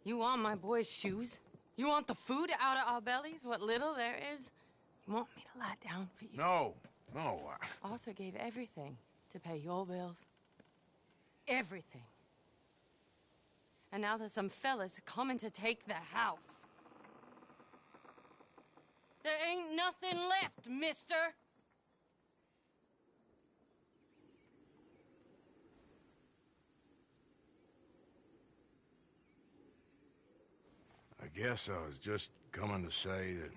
You want my boy's shoes? You want the food out of our bellies, what little there is? You want me to lie down for you? No, no. Arthur gave everything to pay your bills. Everything. And now there's some fellas coming to take the house. There ain't nothing left, mister. I guess I was just coming to say that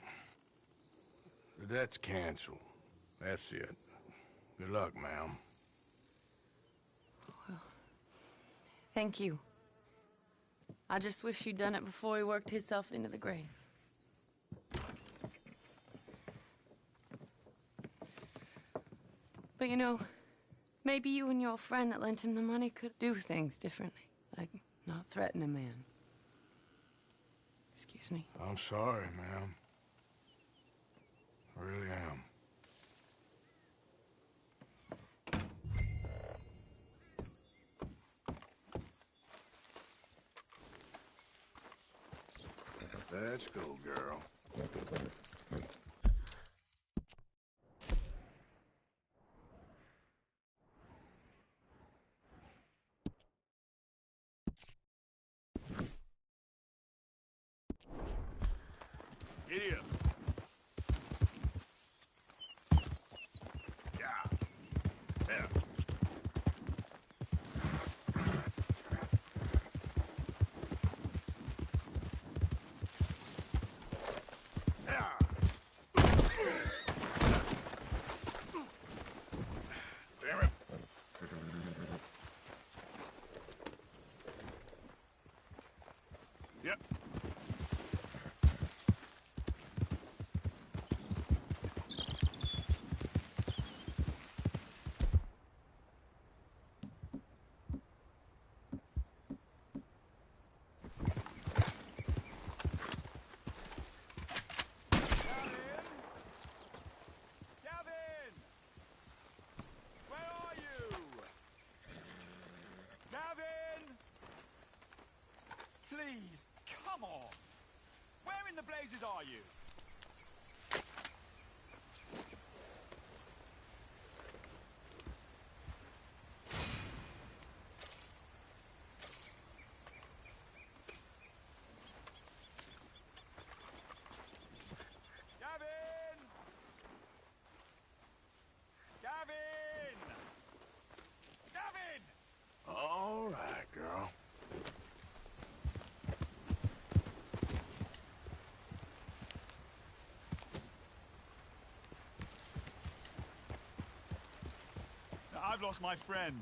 the debt's canceled. That's it. Good luck, ma'am. Well, thank you. I just wish you'd done it before he worked himself into the grave. But you know, maybe you and your friend that lent him the money could do things differently. Like, not threaten a man. Excuse me. I'm sorry, ma'am. I really am. Let's go, girl. Giddy up. Yeah. Yeah. Yep. Please, come on! Where in the blazes are you? Gavin! Gavin! Gavin! All right, girl. I've lost my friend.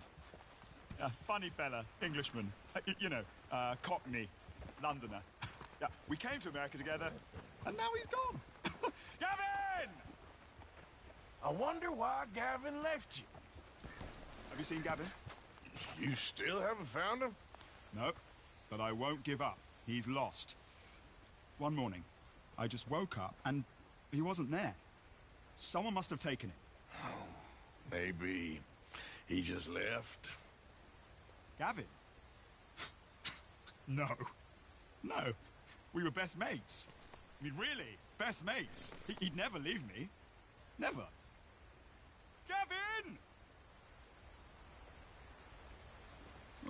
Funny fella, Englishman. Cockney, Londoner. Yeah, we came to America together, and now he's gone. Gavin! I wonder why Gavin left you. Have you seen Gavin? You still haven't found him? No, but I won't give up. He's lost. One morning, I just woke up, and he wasn't there. Someone must have taken him. Maybe he just left. Gavin? No. No. We were best mates. I mean, really, best mates. He'd never leave me. Never. Gavin!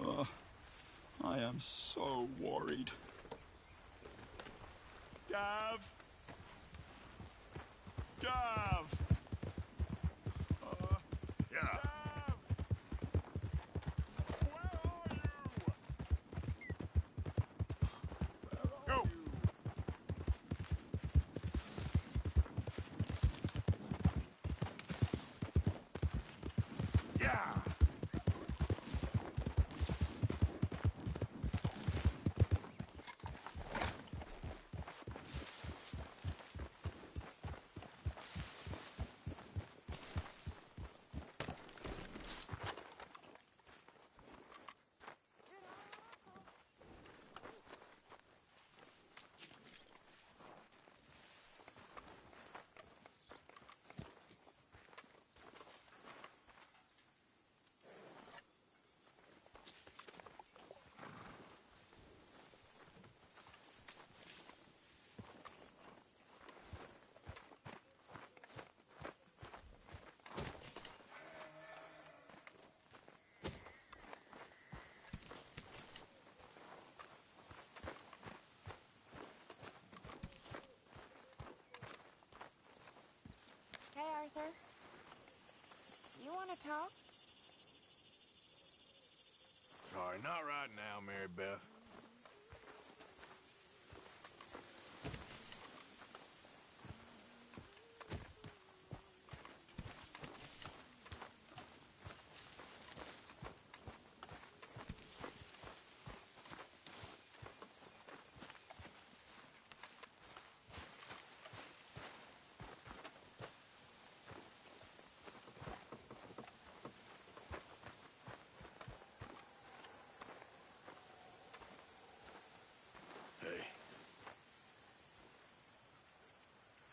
Oh, I am so worried. Gav! Gav! Yeah. Go! Yeah! Hey, Arthur. You want to talk? Sorry, not right now, Mary Beth.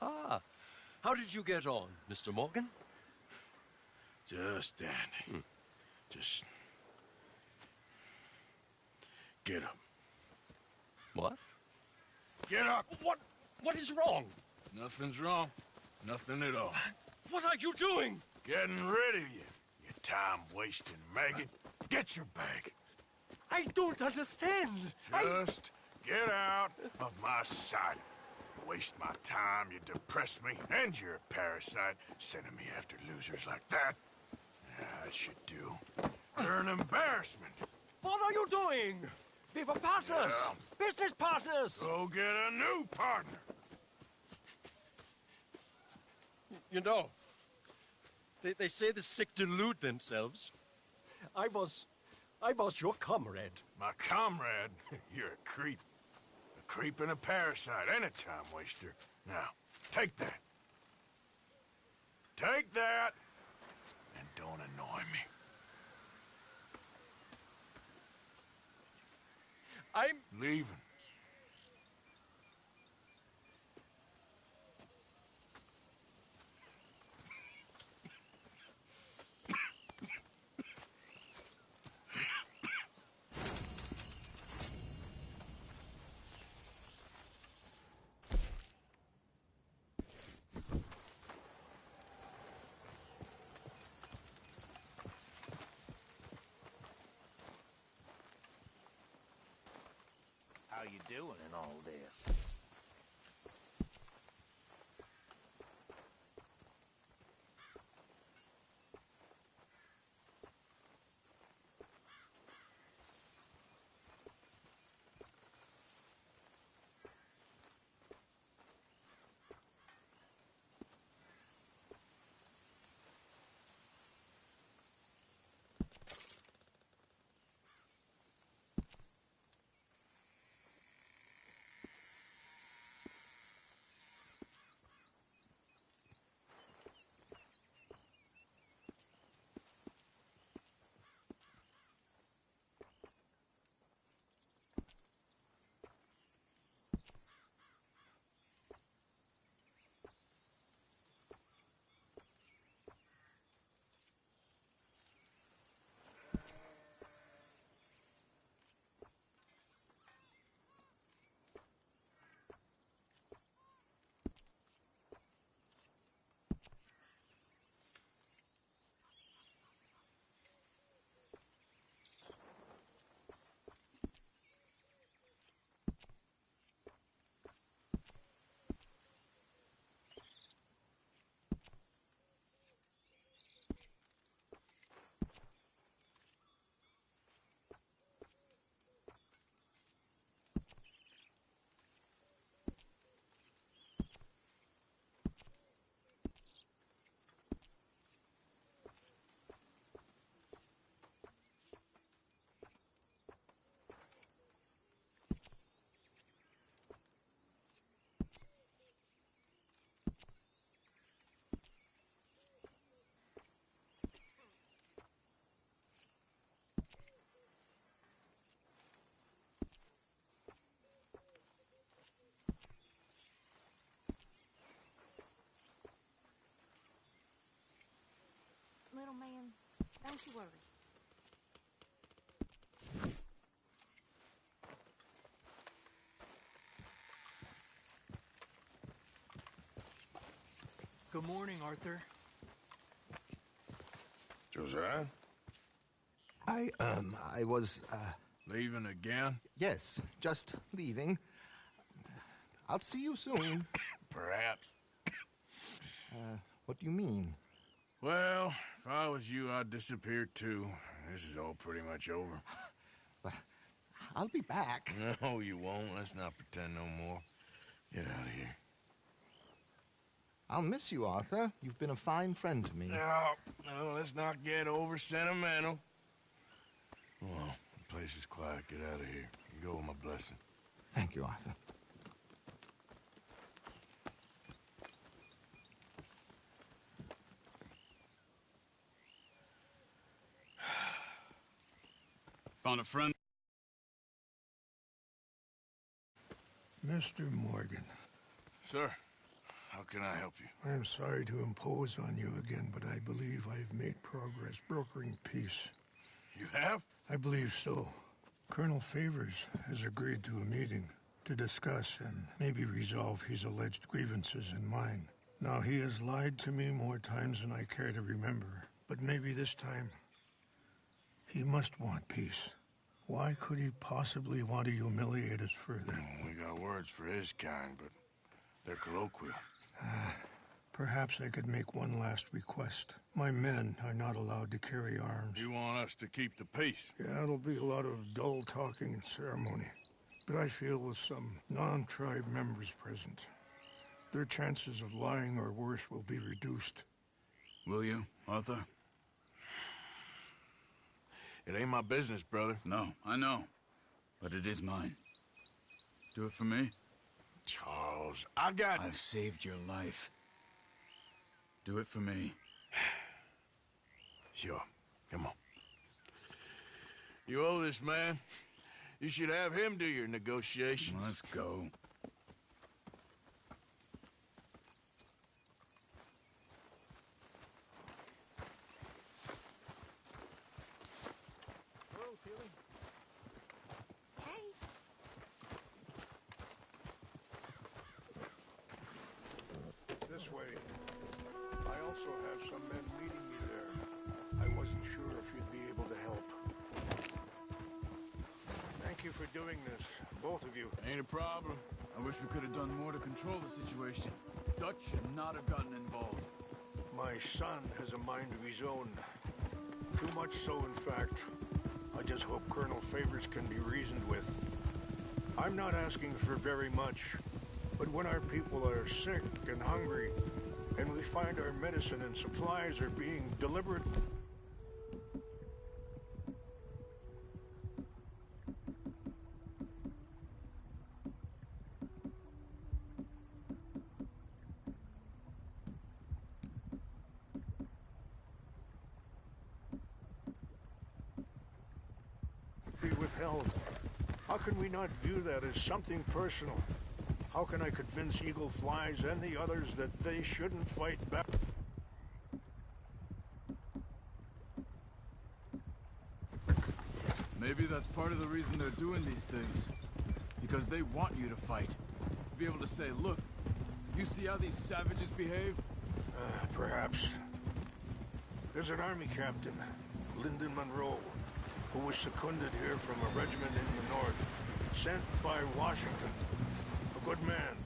Ah, how did you get on, Mr. Morgan? Just dandy. Just get up. What? Get up! What is wrong? Nothing's wrong. Nothing at all. What are you doing? Getting rid of you, you time-wasting maggot. Get your bag. I don't understand. Just get out of my sight. You waste my time, you depress me, and you're a parasite, sending me after losers like that. I should do. You're an embarrassment. What are you doing? We were partners. Business partners. Go get a new partner. You know, they say the sick delude themselves. I was your comrade. My comrade? You're a creep. creeping a parasite and a time waster. Now, take that. Take that, and don't annoy me. I'm leaving. How you doing in all this? Little man, don't you worry. Good morning, Arthur. Josiah? I was, leaving again? Yes, just leaving. I'll see you soon. Perhaps. What do you mean? Well, if I was you, I'd disappear too. This is all pretty much over. I'll be back. No, you won't. Let's not pretend no more. Get out of here. I'll miss you, Arthur. You've been a fine friend to me. No, let's not get over sentimental. Well, the place is quiet. Get out of here. You go with my blessing. Thank you, Arthur. Found a friend. Mr. Morgan. Sir, how can I help you? I'm sorry to impose on you again, but I believe I've made progress brokering peace. You have? I believe so. Colonel Favors has agreed to a meeting to discuss and maybe resolve his alleged grievances and mine. Now, he has lied to me more times than I care to remember, but maybe this time he must want peace. Why could he possibly want to humiliate us further? We got words for his kind, but they're colloquial. Perhaps I could make one last request. My men are not allowed to carry arms. You want us to keep the peace? Yeah, it'll be a lot of dull talking and ceremony. But I feel with some non-tribe members present, their chances of lying or worse will be reduced. Will you, Arthur? It ain't my business, brother. No, I know. But it is mine. Do it for me? Charles, I've saved your life. Do it for me. Sure. Come on. You owe this man. You should have him do your negotiations. Let's go. This way. I also have some men meeting me there. I wasn't sure if you'd be able to help. Thank you for doing this, both of you. Ain't a problem. I wish we could have done more to control the situation. Dutch should not have gotten involved. My son has a mind of his own. Too much so, in fact. I just hope Colonel Favors can be reasoned with. I'm not asking for very much, but when our people are sick and hungry, and we find our medicine and supplies are being delivered... be withheld. How can we not view that as something personal? How can I convince Eagle Flies and the others that they shouldn't fight back? Maybe that's part of the reason they're doing these things. Because they want you to fight. To be able to say, look, you see how these savages behave? Perhaps. There's an army captain, Lyndon Monroe, who was seconded here from a regiment in the north, sent by Washington. A good man.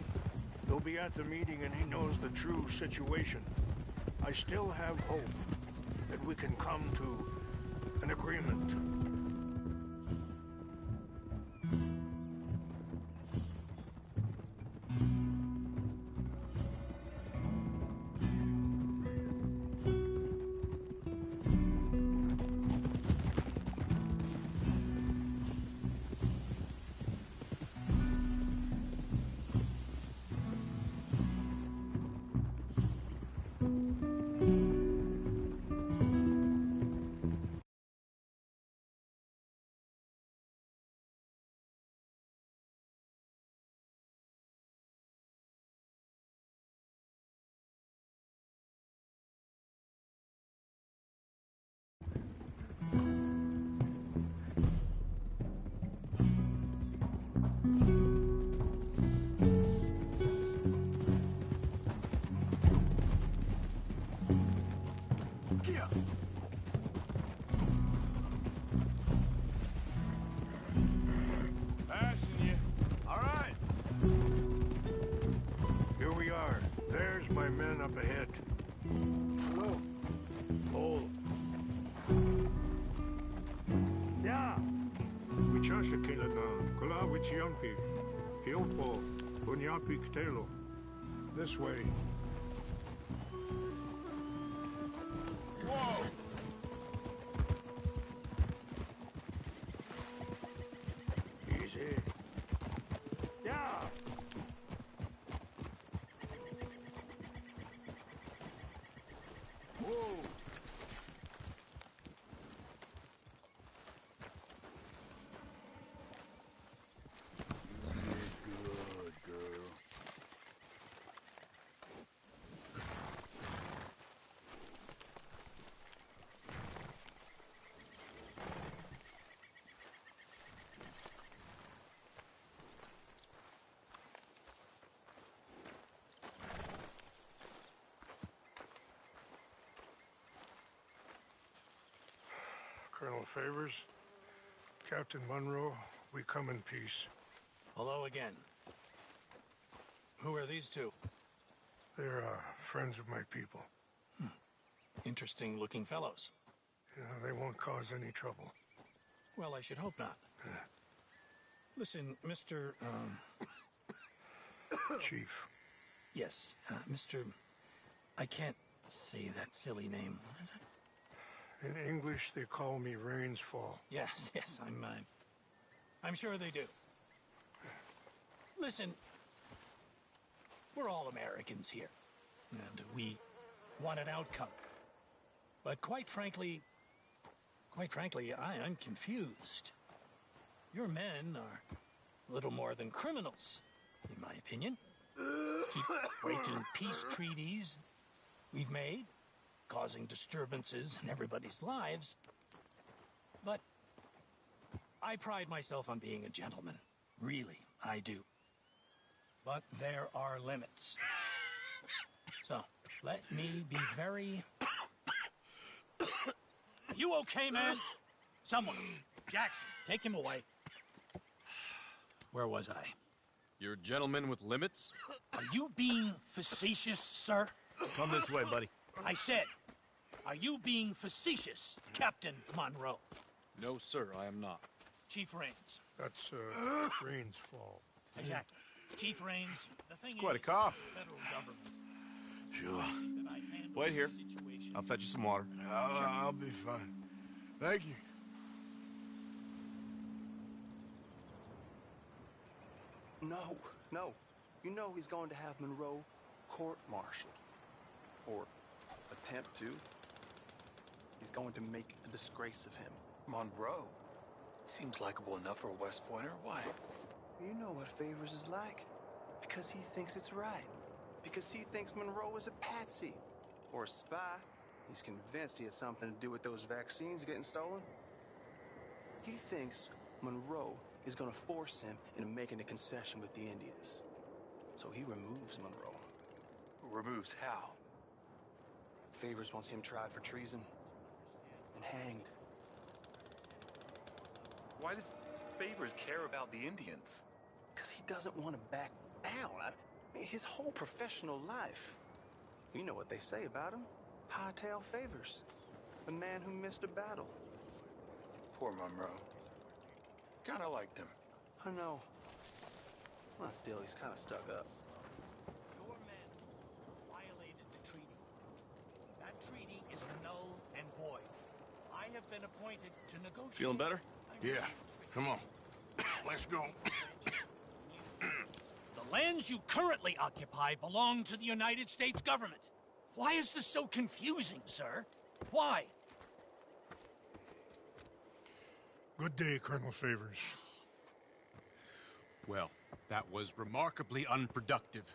He'll be at the meeting and he knows the true situation. I still have hope that we can come to an agreement. Passing you. All right. Here we are. There's my men up ahead. Hello. Oh. Yeah. Wichasha kilana, kula wichiampi, hilpo, bunyapi ktelo. This way. Whoa! Easy. Yeah. Whoa. Good girl. Colonel Favors, Captain Monroe, we come in peace. Hello again. Who are these two? They're friends of my people. Interesting looking fellows. You know, they won't cause any trouble. Well, I should hope not. Listen, Mr. Chief. Yes, Mr. I can't say that silly name. What is it? In English, they call me Rainsfall. Yes, I'm sure they do. Listen, we're all Americans here, and we want an outcome. But quite frankly, I'm confused. Your men are a little more than criminals, in my opinion. Keep breaking peace treaties we've made, causing disturbances in everybody's lives. But I pride myself on being a gentleman. Really, I do. But there are limits. So, let me be very... You okay, man? Someone. Jackson, take him away. Where was I? You're a gentleman with limits? Are you being facetious, sir? Come this way, buddy. I said, are you being facetious, Captain Monroe? No, sir, I am not. Chief Raines. That's, Raines' fault. Exactly. Chief Raines, the thing It's quite a is, cough. the federal government. Sure. Wait here. I'll fetch you some water. I'll be fine. Thank you. No. You know he's going to have Monroe court-martialed. Or attempt to. He's going to make a disgrace of him. Monroe? Seems likable enough for a West Pointer. Why? You know what Favors is like. Because he thinks it's right. Because he thinks Monroe is a patsy. Or a spy. He's convinced he has something to do with those vaccines getting stolen. He thinks Monroe is going to force him into making a concession with the Indians. So he removes Monroe. Removes how? Favors wants him tried for treason and hanged. Why does Favors care about the Indians? Because he doesn't want to back down. His whole professional life. You know what they say about him. Hightail Favors. The man who missed a battle. Poor Monroe. Kinda liked him. I know. Well, still, he's kind of stuck up. Your men violated the treaty. That treaty is null and void. I have been appointed to negotiate... Feeling better? Yeah. Come on. Let's go. The lands you currently occupy belong to the United States government. Why is this so confusing, sir? Why? Good day, Colonel Favors. Well, that was remarkably unproductive.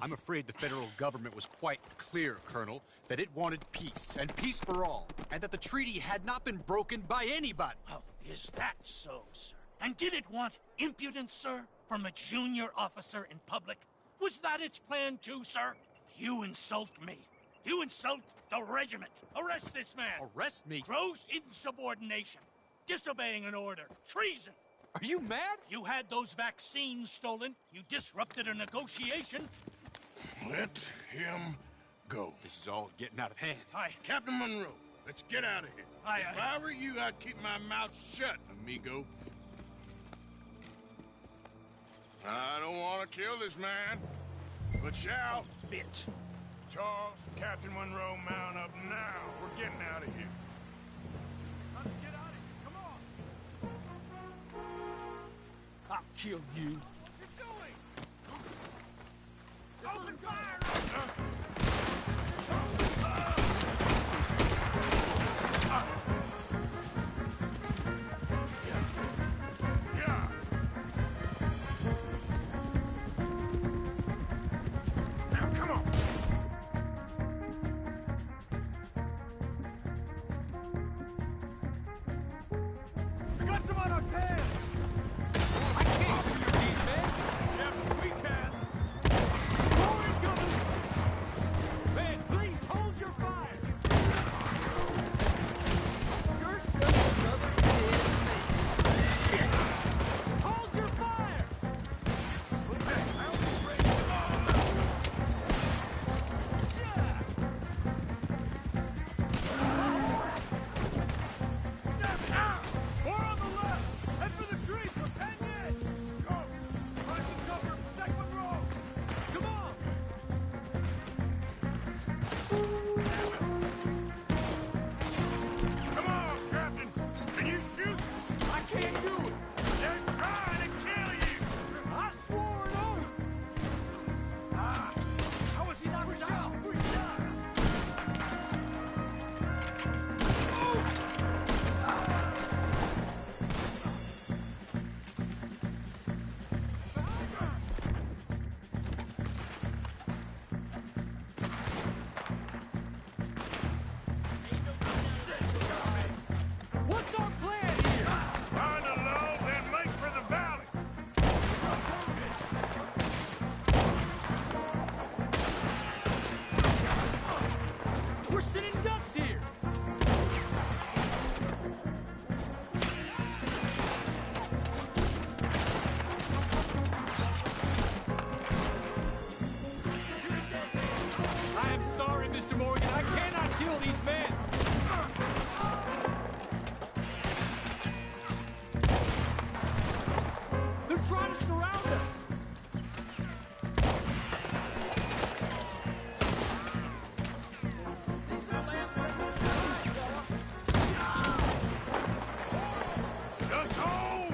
I'm afraid the federal government was quite clear, Colonel, that it wanted peace, and peace for all, and that the treaty had not been broken by anybody. Oh, is that so, sir? And did it want impudence, sir, from a junior officer in public? Was that its plan too, sir? You insult me. You insult the regiment. Arrest this man. Arrest me? Gross insubordination. Disobeying an order. Treason. Are you mad? You had those vaccines stolen. You disrupted a negotiation. Let him go. This is all getting out of hand. Aye. Captain Monroe, let's get out of here. Aye, if I were you, I'd keep my mouth shut, amigo. I don't want to kill this man, but shall. Bitch. Charles, Captain Monroe, mount up now. We're getting out of here. Get out of here. Come on. I'll kill you. What are you doing? Open fire! I can't shoot these men. Yeah, but we can. Just hold!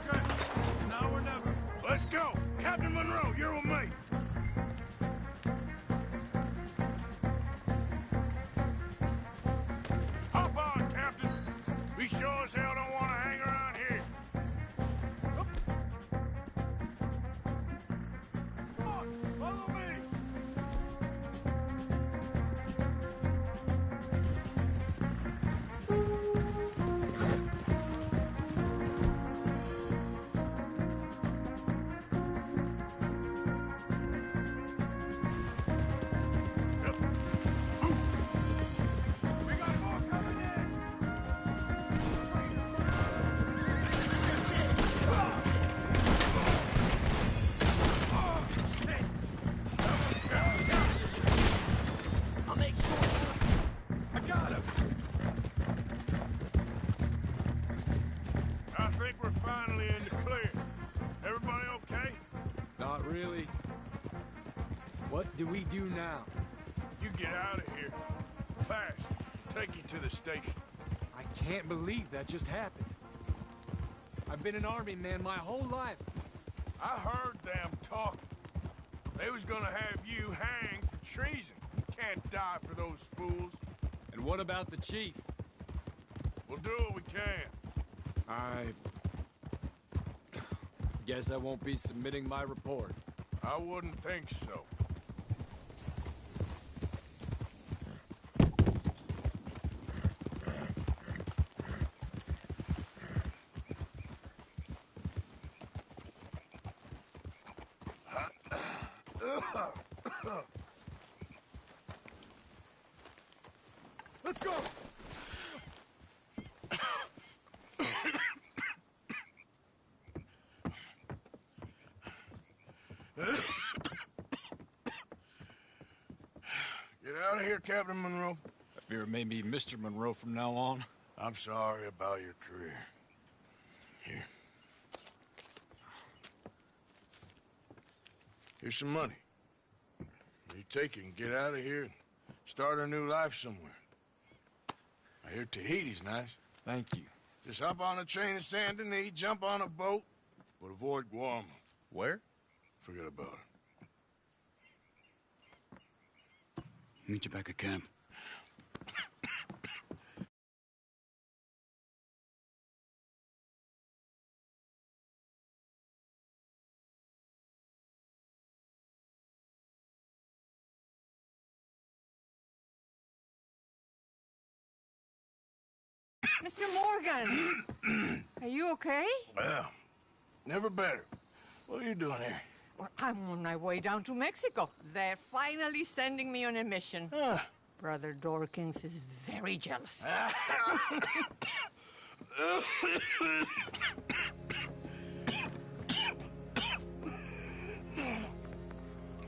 Okay, it's now or never. Let's go! Captain Monroe, you're with me! Hop on, Captain! We sure as hell don't want to hang around here. Come on, follow me! I think we're finally in the clear. Everybody okay? Not really. What do we do now? You get out of here. Fast. Take you to the station. I can't believe that just happened. I've been an army man my whole life. I heard them talking. They was gonna have you hanged for treason. You can't die for those fools. And what about the chief? We'll do what we can. I guess I won't be submitting my report. I wouldn't think so. Let's go! Get out of here, Captain Monroe. I fear it may be Mr. Monroe from now on. I'm sorry about your career. Here. Here's some money. You take it and get out of here and start a new life somewhere. I hear Tahiti's nice. Thank you. Just hop on a train to Saint Denis, jump on a boat, but avoid Guam. Where? Forget about it. Meet you back at camp. Mr. Morgan! Are you okay? Well, never better. What are you doing here? Well, I'm on my way down to Mexico. They're finally sending me on a mission. Brother Dorkins is very jealous.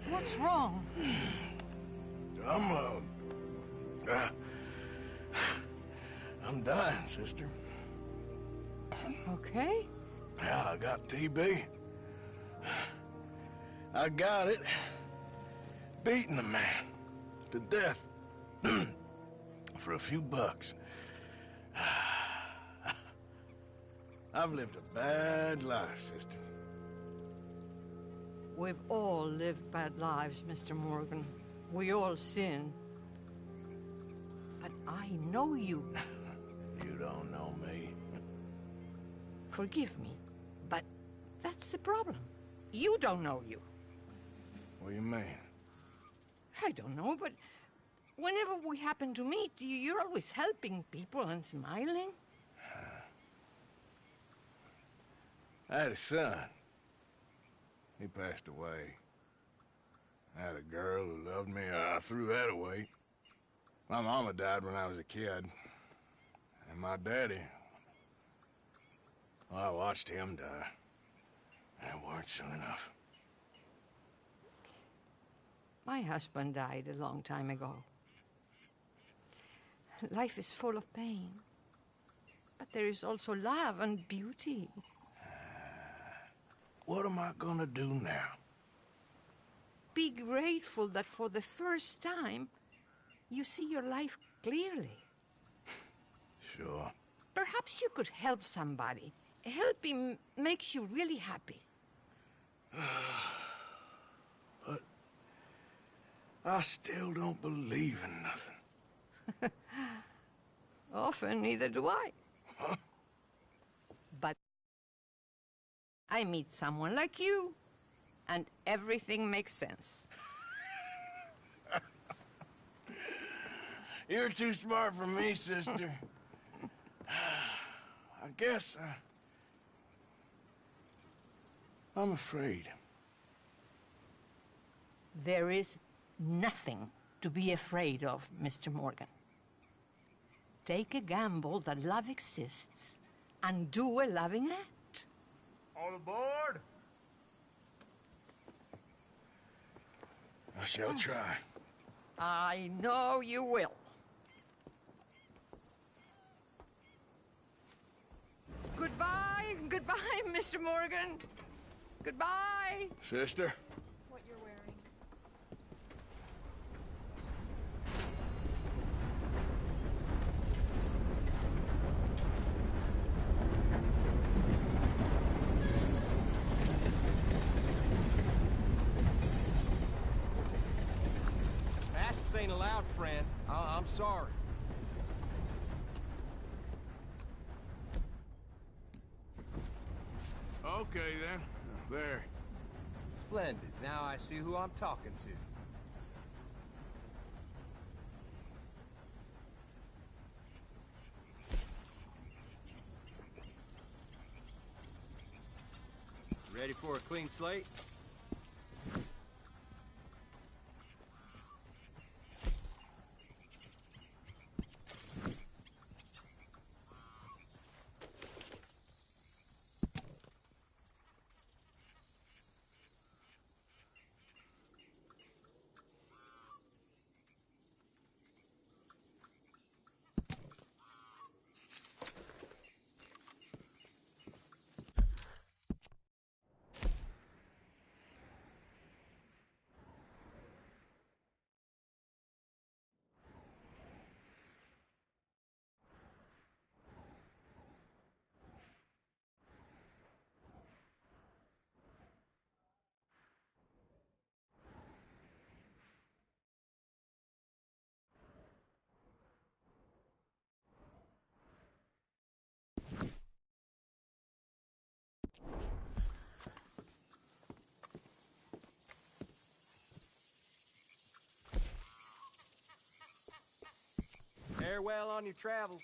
What's wrong? I'm dying, sister. Okay? Yeah, I got TB. I got it. Beating a man to death. For a few bucks. I've lived a bad life, sister. We've all lived bad lives, Mr. Morgan. We all sin. But I know you. You don't know me. Forgive me, but that's the problem. You don't know you. What do you mean? I don't know, but whenever we happen to meet, you're always helping people and smiling. I had a son. He passed away. I had a girl who loved me. I threw that away. My mama died when I was a kid. And my daddy, well, I watched him die. And it weren't soon enough. My husband died a long time ago. Life is full of pain. But there is also love and beauty. What am I gonna do now? Be grateful that for the first time, you see your life clearly. Sure. Perhaps you could help somebody. Helping makes you really happy. But I still don't believe in nothing. Often, neither do I. But I meet someone like you, and everything makes sense. You're too smart for me, sister. I guess I'm afraid. There is nothing to be afraid of, Mr. Morgan. Take a gamble that love exists and do a loving act. All aboard? I shall try. I know you will. Goodbye, goodbye, Mr. Morgan. Goodbye. Sister? What you're wearing. Masks ain't allowed, friend. I'm sorry. Okay, then. There. Splendid. Now I see who I'm talking to. Ready for a clean slate? Farewell on your travels.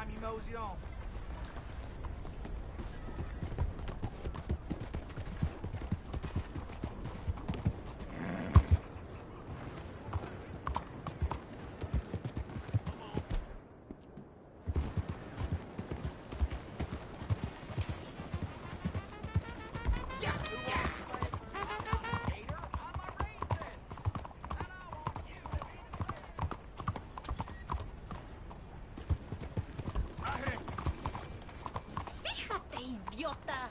time you mosey on. Idiota!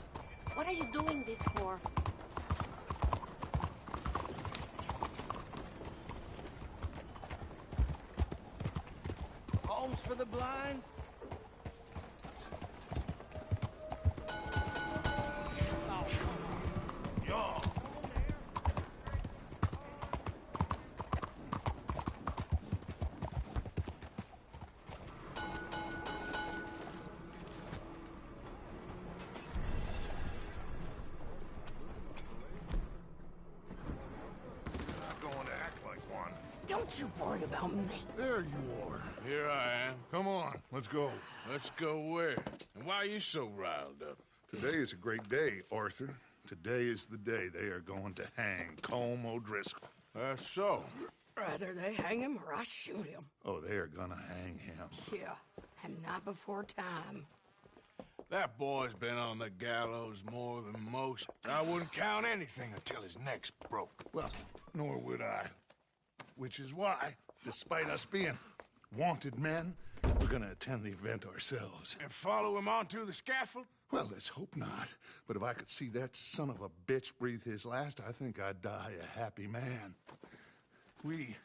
What are you doing this for? Homes for the blind? Don't you worry about me. There you are. Here I am. Come on, let's go. Let's go where? And why are you so riled up? Today is a great day, Arthur. Today is the day they are going to hang Colm O'Driscoll. That's so. Rather they hang him or I shoot him. Oh, they are gonna hang him. Yeah, and not before time. That boy's been on the gallows more than most. I wouldn't count anything until his neck's broke. Well, nor would I. Which is why, despite us being wanted men, we're gonna attend the event ourselves. And follow him onto the scaffold? Well, let's hope not. But if I could see that son of a bitch breathe his last, I think I'd die a happy man. We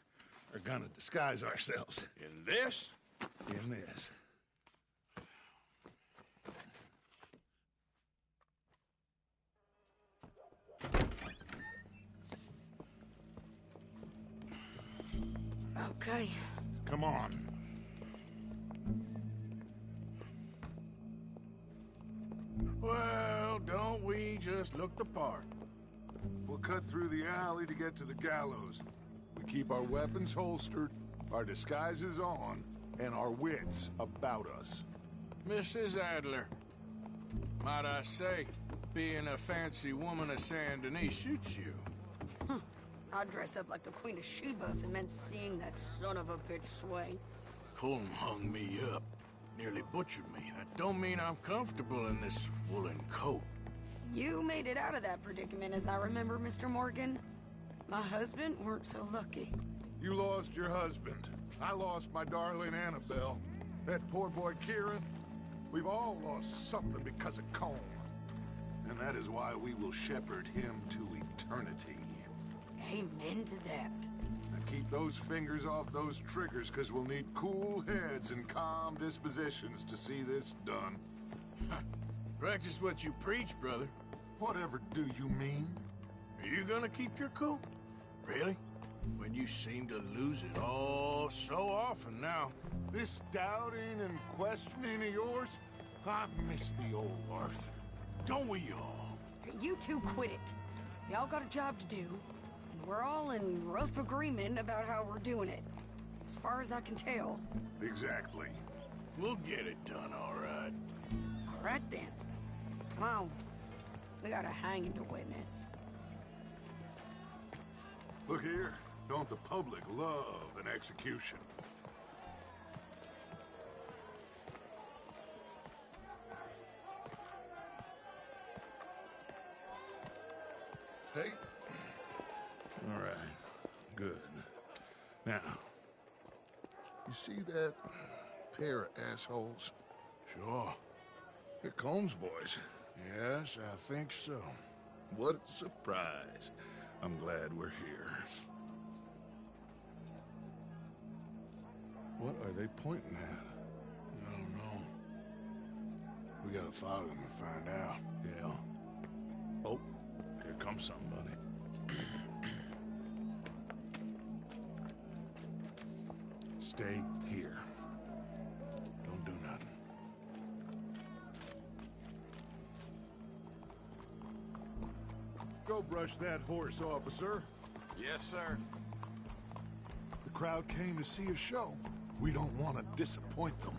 are gonna disguise ourselves. In this? In this. Okay. Come on. Well, don't we just look the part? We'll cut through the alley to get to the gallows. We keep our weapons holstered, our disguises on, and our wits about us. Mrs. Adler, might I say, being a fancy woman of Saint Denis suits you. I'd dress up like the Queen of Sheba if it meant seeing that son of a bitch swing. Colm hung me up, nearly butchered me. That don't mean I'm comfortable in this woolen coat. You made it out of that predicament, as I remember, Mr. Morgan. My husband weren't so lucky. You lost your husband. I lost my darling Annabelle. That poor boy Kieran. We've all lost something because of Colm. And that is why we will shepherd him to eternity. Amen to that. Now keep those fingers off those triggers, because we'll need cool heads and calm dispositions to see this done. Practice what you preach, brother. Whatever do you mean? Are you gonna keep your cool? Really? When you seem to lose it all so often now. This doubting and questioning of yours, I miss the old Arthur. Don't we all? You two quit it. Y'all got a job to do, and we're all in rough agreement about how we're doing it. As far as I can tell. Exactly. We'll get it done, all right. All right, then. Come on. We got a hanging to witness. Look here. Don't the public love an execution? Hey? All right. Good. Now, you see that pair of assholes? Sure. They're Colm's boys. Yes, I think so. What a surprise. I'm glad we're here. What are they pointing at? I don't know. We gotta follow them and find out. Yeah. Oh, here comes somebody. Stay here. Don't do nothing. Go brush that horse, officer. Yes, sir. The crowd came to see a show. We don't want to disappoint them.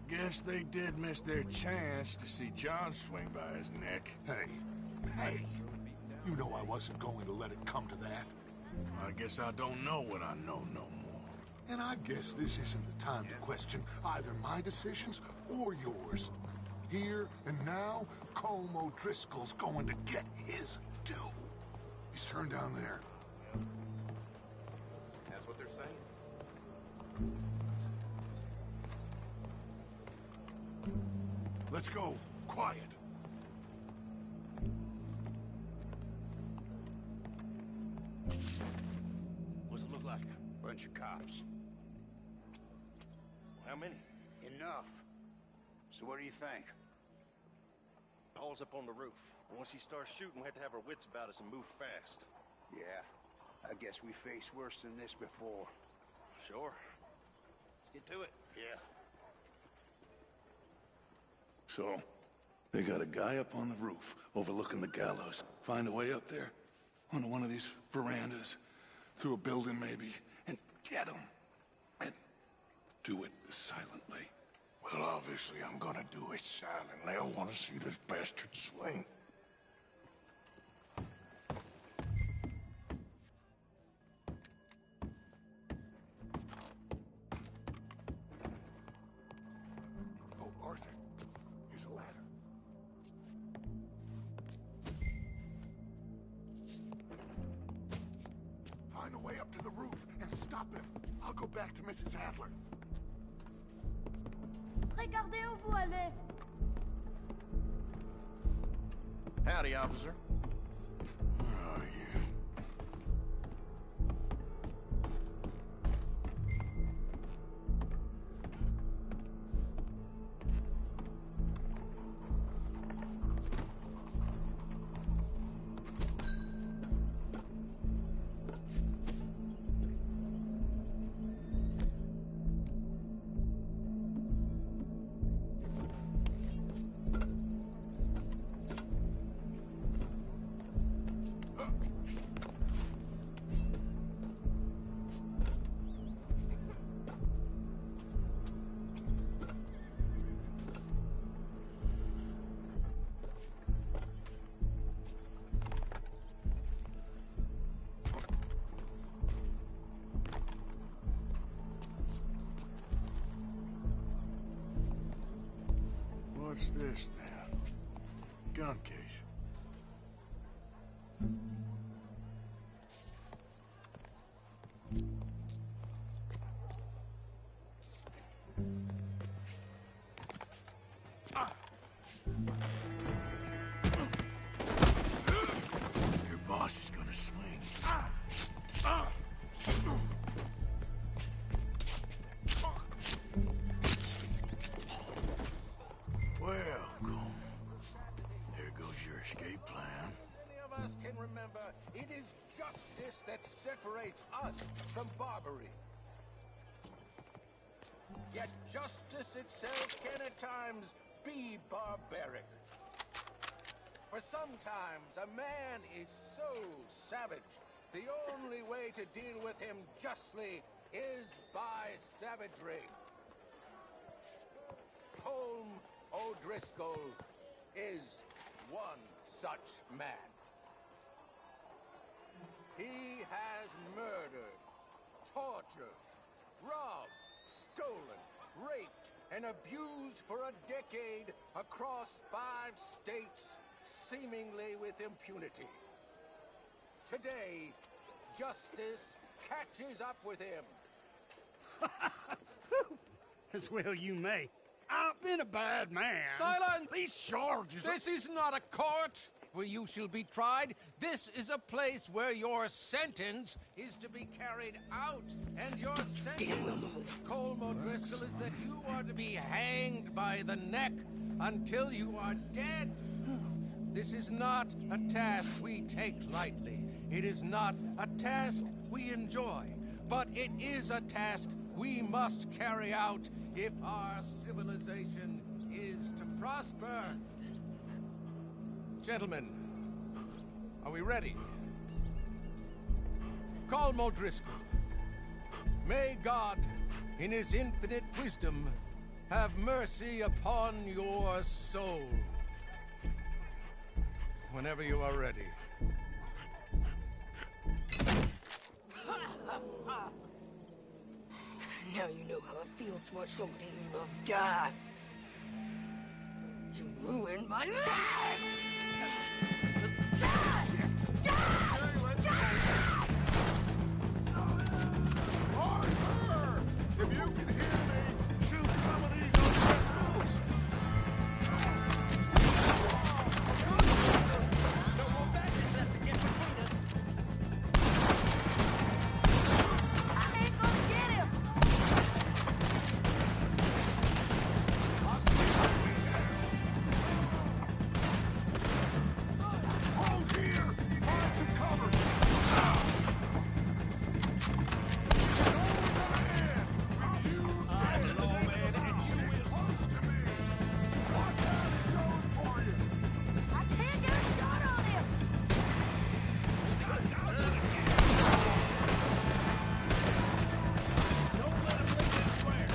I Guess they did miss their chance to see John swing by his neck. Hey, you know I wasn't going to let it come to that. I guess I don't know what I know no more. And I guess this isn't the time to question either my decisions or yours. Here and now, Colm O'Driscoll's going to get his due. He's turned down there. That's what they're saying. Let's go. Quiet. What's it look like? Bunch of cops. How many? Enough. So what do you think? Paul's up on the roof. Once he starts shooting, we have to have our wits about us and move fast. Yeah, I guess we faced worse than this before. Sure. Let's get to it. Yeah. So, they got a guy up on the roof overlooking the gallows. Find a way up there, onto one of these verandas, through a building maybe, and get him. And do it silently. Well, obviously I'm gonna do it silently. I want to see this bastard swing. Oh, Arthur, here's a ladder. Find a way up to the roof and stop him. I'll go back to Mrs. Adler. Regardez où vous allez. Howdy, officer. Where are you? What's this, then? Gun case. Your boss is gonna swing. Well, Colm, there goes your escape plan. Many of us can remember, it is justice that separates us from Barbary. Yet justice itself can at times be barbaric. For sometimes a man is so savage, the only way to deal with him justly is by savagery. Colm O'Driscoll is one such man. He has murdered, tortured, robbed, stolen, raped, and abused for a decade across 5 states, seemingly with impunity. Today, justice catches up with him. As well you may. I've been a bad man. Silence! These charges are... This is not a court where you shall be tried. This is a place where your sentence is to be carried out. And your sentence, Colm O'Driscoll, is that you are to be hanged by the neck until you are dead. This is not a task we take lightly. It is not a task we enjoy. But it is a task we must carry out if our civilization is to prosper. Gentlemen, are we ready? Colm O'Driscoll, may God, in his infinite wisdom, have mercy upon your soul. Whenever you are ready. Now you know how it feels to watch somebody you love die. You ruined my life! Die! Die! Die! Arthur! If you can hear me, shoot some of these rascals! No more badges left to get between us. I ain't gonna get him! Hold here! Find some cover! I can't get a shot on him! Don't let him leave this square.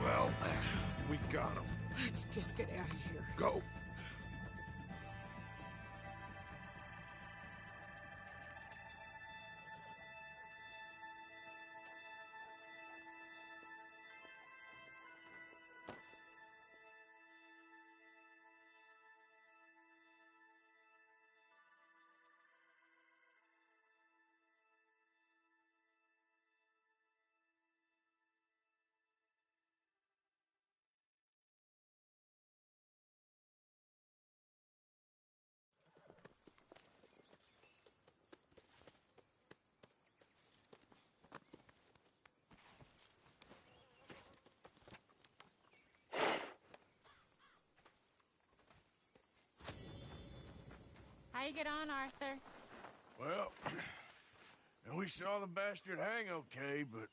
Well, we got him. Let's just get out of here. Go. How you get on, Arthur? Well, we saw the bastard hang okay, but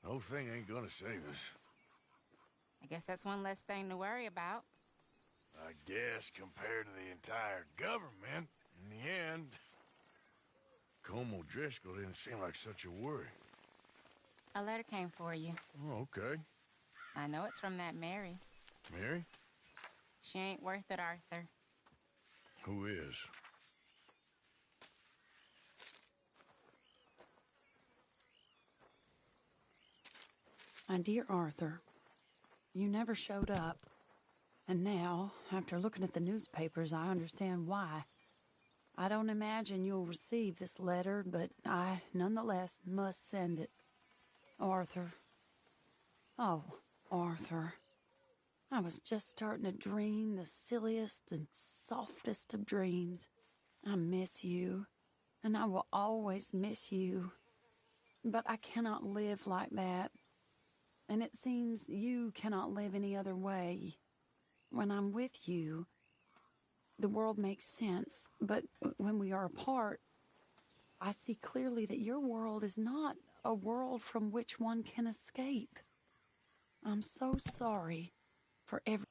the whole thing ain't gonna save us. I guess that's one less thing to worry about. I guess compared to the entire government, in the end, Como Driscoll didn't seem like such a worry. A letter came for you. Oh, okay. I know it's from that Mary. Mary? She ain't worth it, Arthur. Who is? My dear Arthur, you never showed up. And now, after looking at the newspapers, I understand why. I don't imagine you'll receive this letter, but I, nonetheless, must send it. Arthur. Oh, Arthur. I was just starting to dream the silliest and softest of dreams. I miss you, and I will always miss you. But I cannot live like that. And it seems you cannot live any other way. When I'm with you, the world makes sense. But when we are apart, I see clearly that your world is not a world from which one can escape. I'm so sorry for every